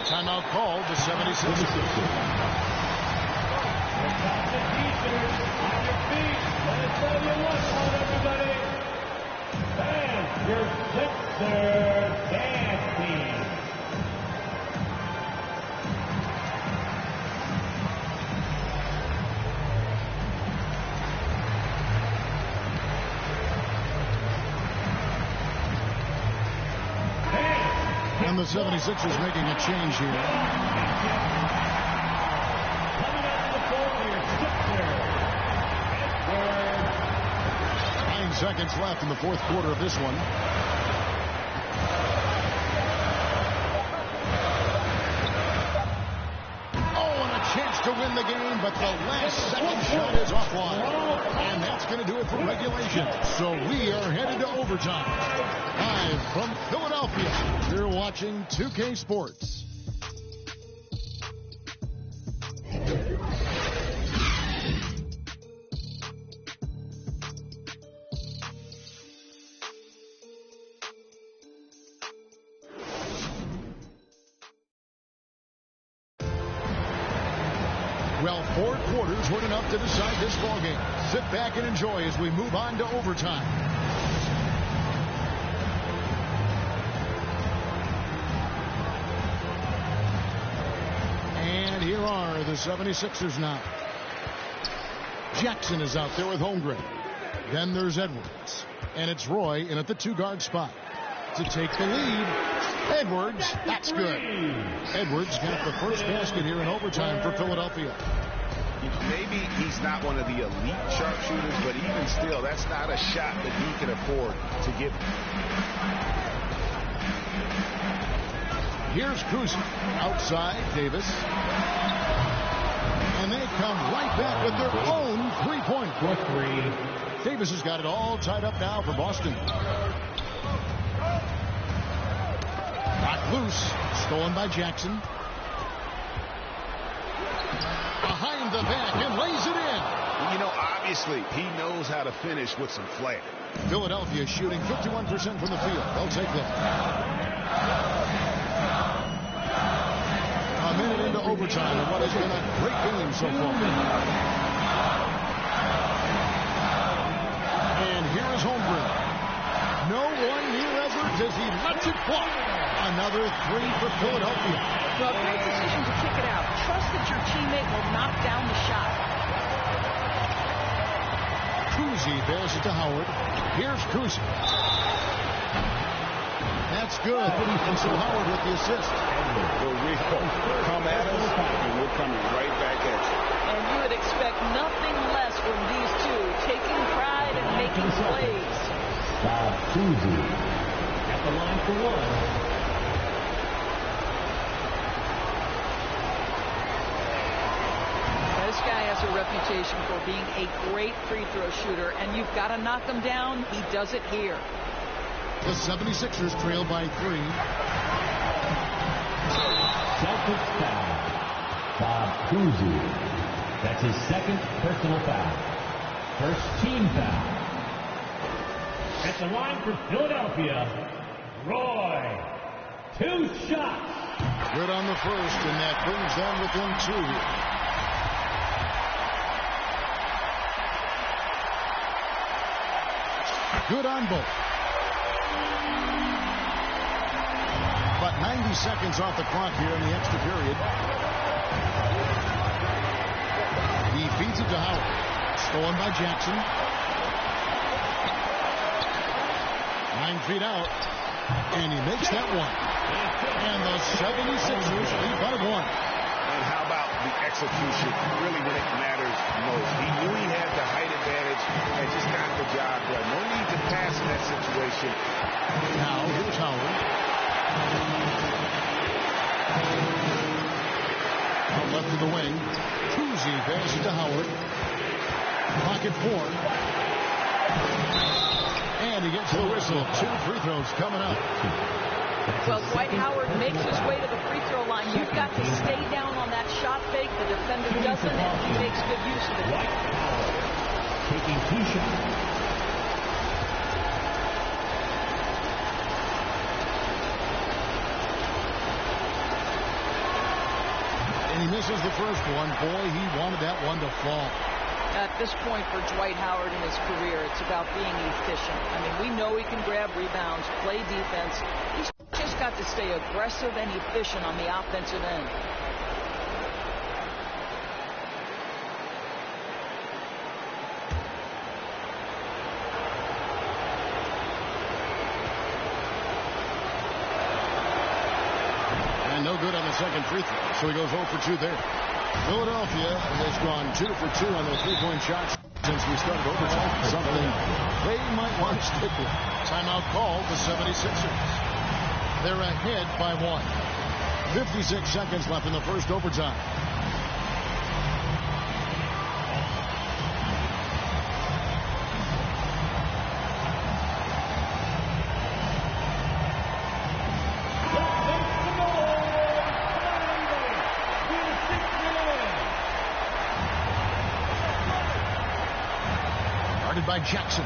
Timeout called, the 76ers. On your feet. Let us tell you what's on, everybody. And your Sixers dance team. And the 76ers making a change here. Coming up to the floor for your Sixers. 9 seconds left in the fourth quarter of this one. Oh, and a chance to win the game, but the last second shot is offline. And that's going to do it for regulation. So we are headed to overtime. Live from Philadelphia, you're watching 2K Sports. Well, 4 quarters weren't enough to decide this ballgame. Sit back and enjoy as we move on to overtime. And here are the 76ers now. Jackson is out there with Holmgren. Then there's Edwards. And it's Roy in at the 2-guard spot to take the lead. Edwards, that's good. Edwards got the first basket here in overtime for Philadelphia. Maybe he's not one of the elite sharpshooters, but even still, that's not a shot that he can afford to give. Here's Kuzma. Outside, Davis. And they come right back with their own three-point. Davis has got it all tied up now for Boston. Knocked loose. Stolen by Jackson. Behind the back and lays it in. You know, obviously, he knows how to finish with some flair. Philadelphia shooting 51% from the field. They'll take that. A minute into overtime in what has been a great game so far. And here is Holmgren. No one near Edwards as he lets it fly. A Another three for Philadelphia. Well, great decision to kick it out. Trust that your teammate will knock down the shot. Kuzi bears it to Howard. Here's Kuzi. That's good. And so Howard with the assist. Well, we come at us, and we're coming right back at you. And you would expect nothing less from these two, taking pride and making plays. Kuzi at the line for one. This guy has a reputation for being a great free throw shooter, and you've got to knock him down. He does it here. The 76ers trail by 3. Celtics foul. Bob Cousy. That's his second personal foul. First team foul. At the line for Philadelphia, Roy. 2 shots. Good on the first, and that brings them within 2. Good on both. But 90 seconds off the clock here in the extra period. He feeds it to Howard. Stolen by Jackson. 9 feet out. And he makes that one. And the 76ers lead by 1. And how about the execution, really when it matters most? He knew he had the height advantage and just got the job done. No need to pass in that situation. Now, here's Howard. Out left to the wing. Kuzi bears it to Howard. Pocket 4. And he gets the whistle. 2 free throws coming up. Well, Dwight Howard makes his way to the free throw line. You've got to stay down on that shot fake. The defender doesn't, and he makes good use of it. Dwight Howard taking 2 shots. And he misses the first one. Boy, he wanted that one to fall. At this point for Dwight Howard in his career, it's about being efficient. I mean, we know he can grab rebounds, play defense. He's just got to stay aggressive and efficient on the offensive end. And no good on the second free throw, so he goes 0 for 2 there. Philadelphia has gone 2 for 2 on their three-point shots since we started overtime. Something they might want to stick with. Timeout called the 76ers. They're ahead by 1. 56 seconds left in the first overtime. By Jackson.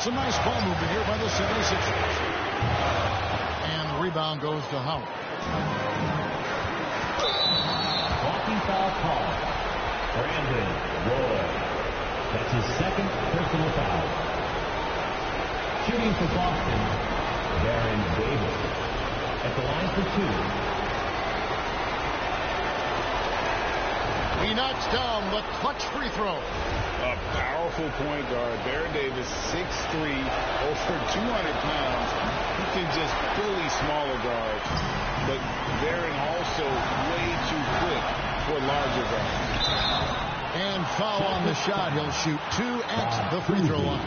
Some nice ball movement here by the 76ers. And the rebound goes to Howard. Walking foul call. Brandon Roy. That's his second personal foul. Shooting for Boston, Baron Davis. At the line for 2. He knocks down the clutch free throw. A powerful point guard. Baron Davis, 6'3", over 200 pounds. He can just bully smaller guards. But Baron also way too quick for larger guards. And foul on the shot. He'll shoot 2 at the free throw line.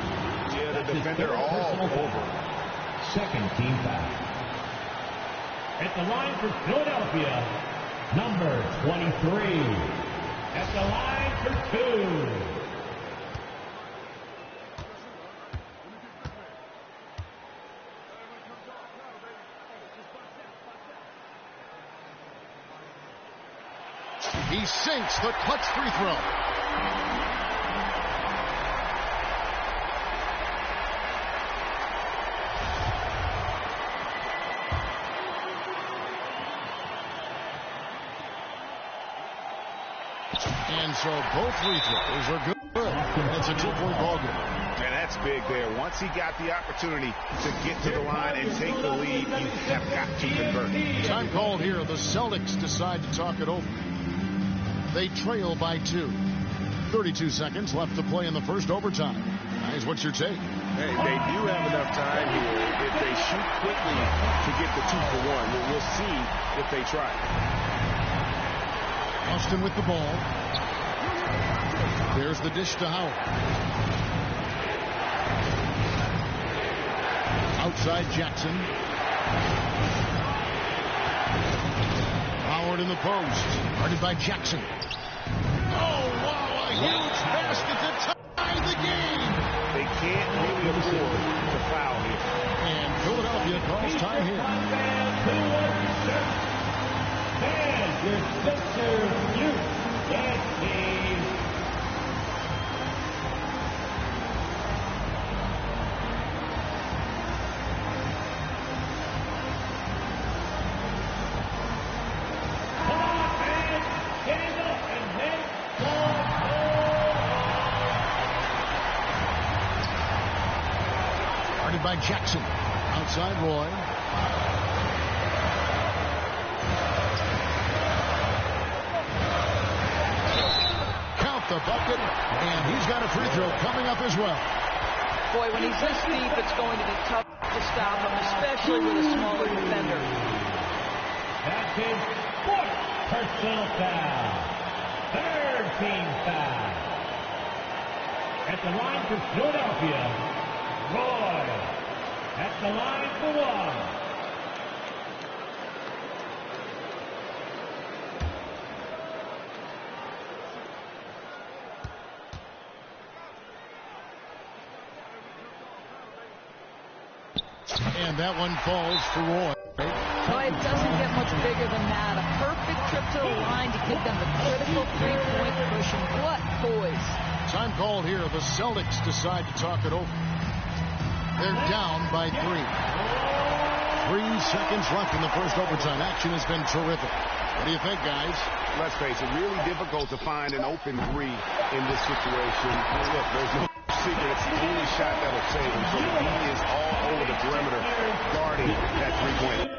Yeah, the defender all over. Second team foul. At the line for Philadelphia, number 23. At the line for 2. He sinks the clutch free throw. And so both free throws are good. it's a 2-point ball game. And that's big there. Once he got the opportunity to get to the line and take the lead, you have got to convert. Time called here. The Celtics decide to talk it over. They trail by 2. 32 seconds left to play in the first overtime. Guys, what's your take? Hey, they do have enough time here. If they shoot quickly to get the 2-for-1, we'll see if they try. Austin with the ball. There's the dish to Howard. Outside Jackson. Howard in the post. Guarded by Jackson. Oh, wow, a huge basket to tie the game. They can't really afford to foul here. And Philadelphia calls time here. And your Sixers, you Yankees. By Jackson. Outside Roy. Count the bucket, and he's got a free throw coming up as well. Boy, when he's this deep, it's going to be tough to stop him, especially with a smaller defender. That's his fourth personal foul. Third team foul. At the line for Philadelphia, Roy. At the line for 1. And that one falls for Roy. No, it doesn't get much bigger than that. A perfect trip to the line to give them the critical 3-point cushion. What poise. Time called here. The Celtics decide to talk it over. They're down by 3. 3 seconds left in the first overtime. Action has been terrific. What do you think, guys? Let's face it, really difficult to find an open 3 in this situation. Look, there's no secret. It's the only shot that will save him. So he is all over the perimeter guarding that 3-point.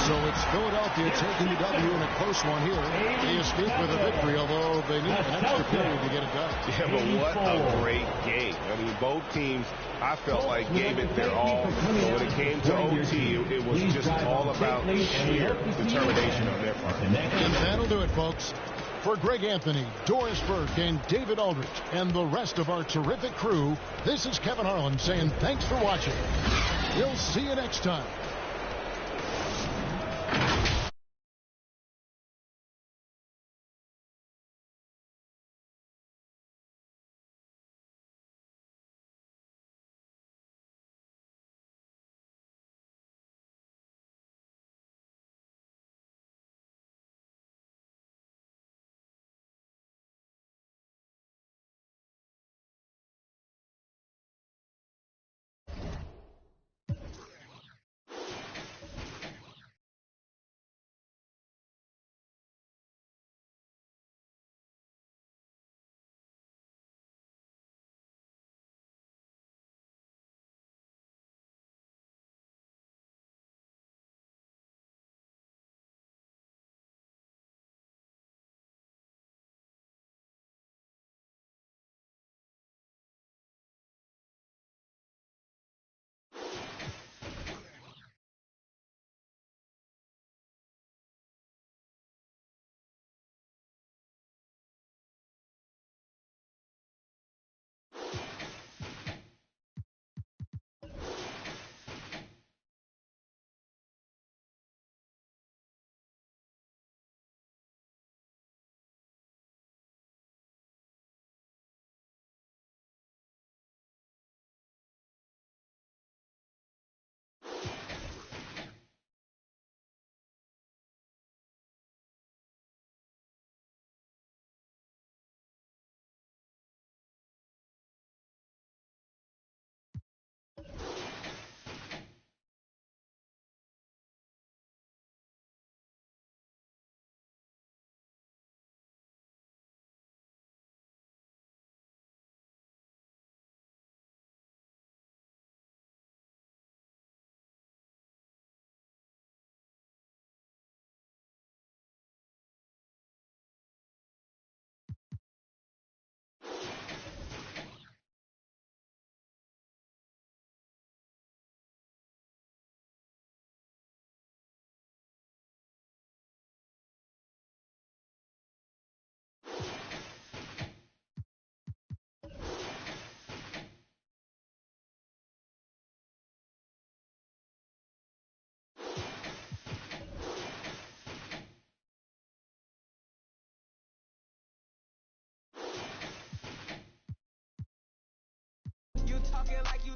So it's Philadelphia taking the W in a close one here. They escape with a victory, although they need an extra period to get it done. Yeah, but what a great game. I mean, both teams, I felt like, gave it their all. But when it came to OT, it was just all about sheer determination on their part. And that'll do it, folks. For Greg Anthony, Doris Burke, and David Aldrich, and the rest of our terrific crew, this is Kevin Harlan saying thanks for watching. We'll see you next time.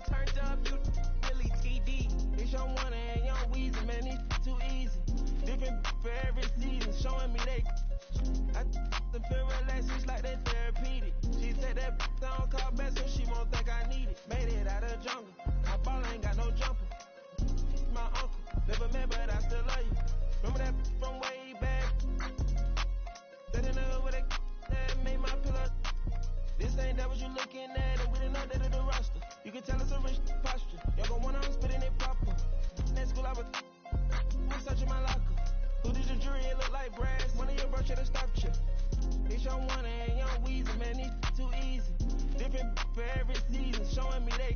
turned up, you really TD. It's Young Wonder and Young Weezy, man, it's too easy. Different for every season, showing me they. I feel relaxed, it's like they therapeutic. She said that don't call back, so she won't think I need it. Made it out of jungle, my ball ain't got no jumper. My uncle, never met, but I still love you. Remember that from way back? That in the hood where that made my pillow. This ain't that what you looking at, and we didn't know that in the roster. You can tell it's a rich posture. Y'all gon' want on spitting it proper. At school I was searching my locker. Who did your jury? It look like brass. One of your bro should've stopped you. It's Young Wonder and Young Weezy, man, it's too easy. Different for every season, showing me they.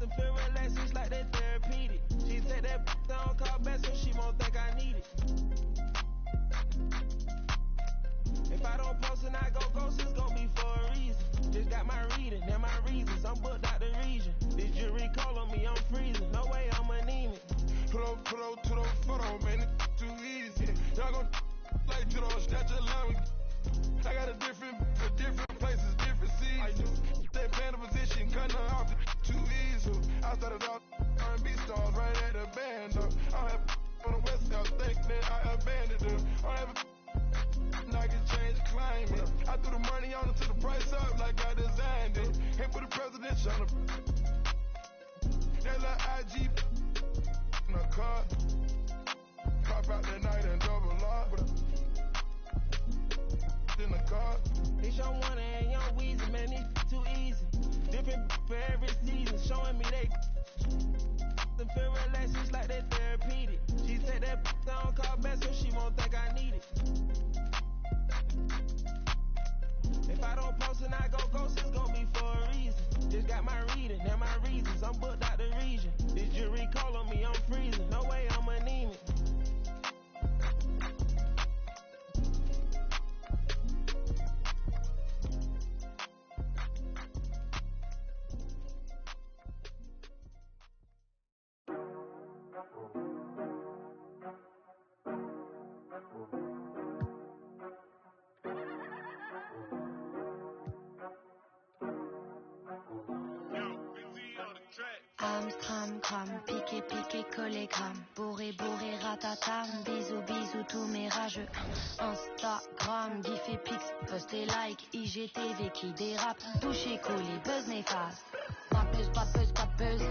The feel relaxed, it's like they therapeutic. She said that don't call back, so she won't think I need it. If I don't post and I go ghost, it's gon' be for a reason. Just got my reading and my reasons. I'm booked out the region. This jury call on me, I'm freezing. No way I'm anemic. Pull up to the photo, man, it's too easy. Y'all gon' like judo, snatch a line. I got a different places, different seasons. They playing the position, cutting her off too easy. I started off R&B stars right at the band. I have on the West Coast, think that I abandoned them. I have I can change the climate. I threw the money on it to the price up like I designed it. Ain't put the president on the. That little IG in the car. Pop out that night and double up. In the car. It's Young Wonder and Young Weezy, man, it's too easy. Different for every season, showing me they. The feel relaxed, it's like they therapeutic. She said that don't call back, so she won't think I need it. If I don't post and I go ghost, it's gon' be for a reason. Just got my reading and my reasons. I'm booked out the region. This jury call on me, I'm freezing. No way I'm anemic. Amstram, cram, piqué, piqué, collé, gramme. Bourré, bourré, ratatam. Bisous, bisous, tous mes rageux. Instagram, gif et pix, post et like. IGTV qui dérape. Touché, collé, buzz néfaste. Pas de buzz, pas de buzz, pas de buzz.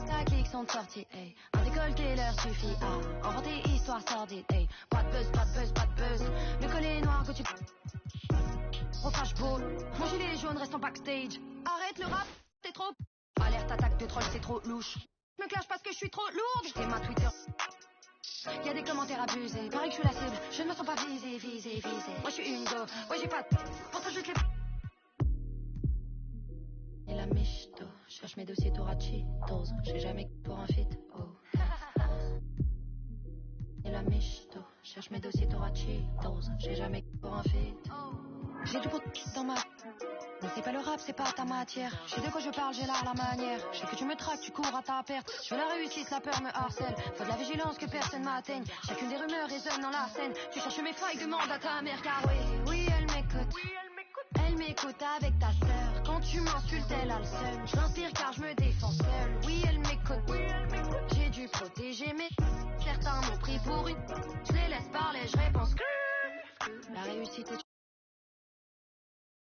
Ta clique sont sortis, hey. Un décolleté leur suffit à inventer histoire sordide, hey. Pas de buzz, pas de buzz, pas de buzz. Le collet noir que tu. Au flashball. Mon gilet jaune reste en backstage. Arrête le rap, t'es trop. Alerte attaque de troll, c'est trop louche. Je me clash parce que je suis trop lourde. C'est ma Twitter. Y'a des commentaires abusés. Pareil que je suis la cible. Je ne me sens pas visée. Moi je suis une go. Ouais j'ai pas de. Pour ça juste les. Et la michto. Cherche mes dossiers Torachitos. J'ai jamais pour un fit. Oh. Et la michto. Cherche mes dossiers Torachitos. J'ai jamais pour un fit. J'ai du pot dans ma. Mais c'est pas le rap, c'est pas ta matière. Je sais de quoi je parle, j'ai là la manière. Je sais que tu me traques, tu cours à ta perte. Je veux la réussite, la peur me harcèle. Faut de la vigilance que personne m'atteigne. Chacune des rumeurs résonne dans la scène. Tu cherches mes failles, demande à ta mère. Car oui, elle m'écoute. Elle m'écoute avec ta sœur. Quand tu m'insultes, elle a le seum. Je l'inspire car je me défonce.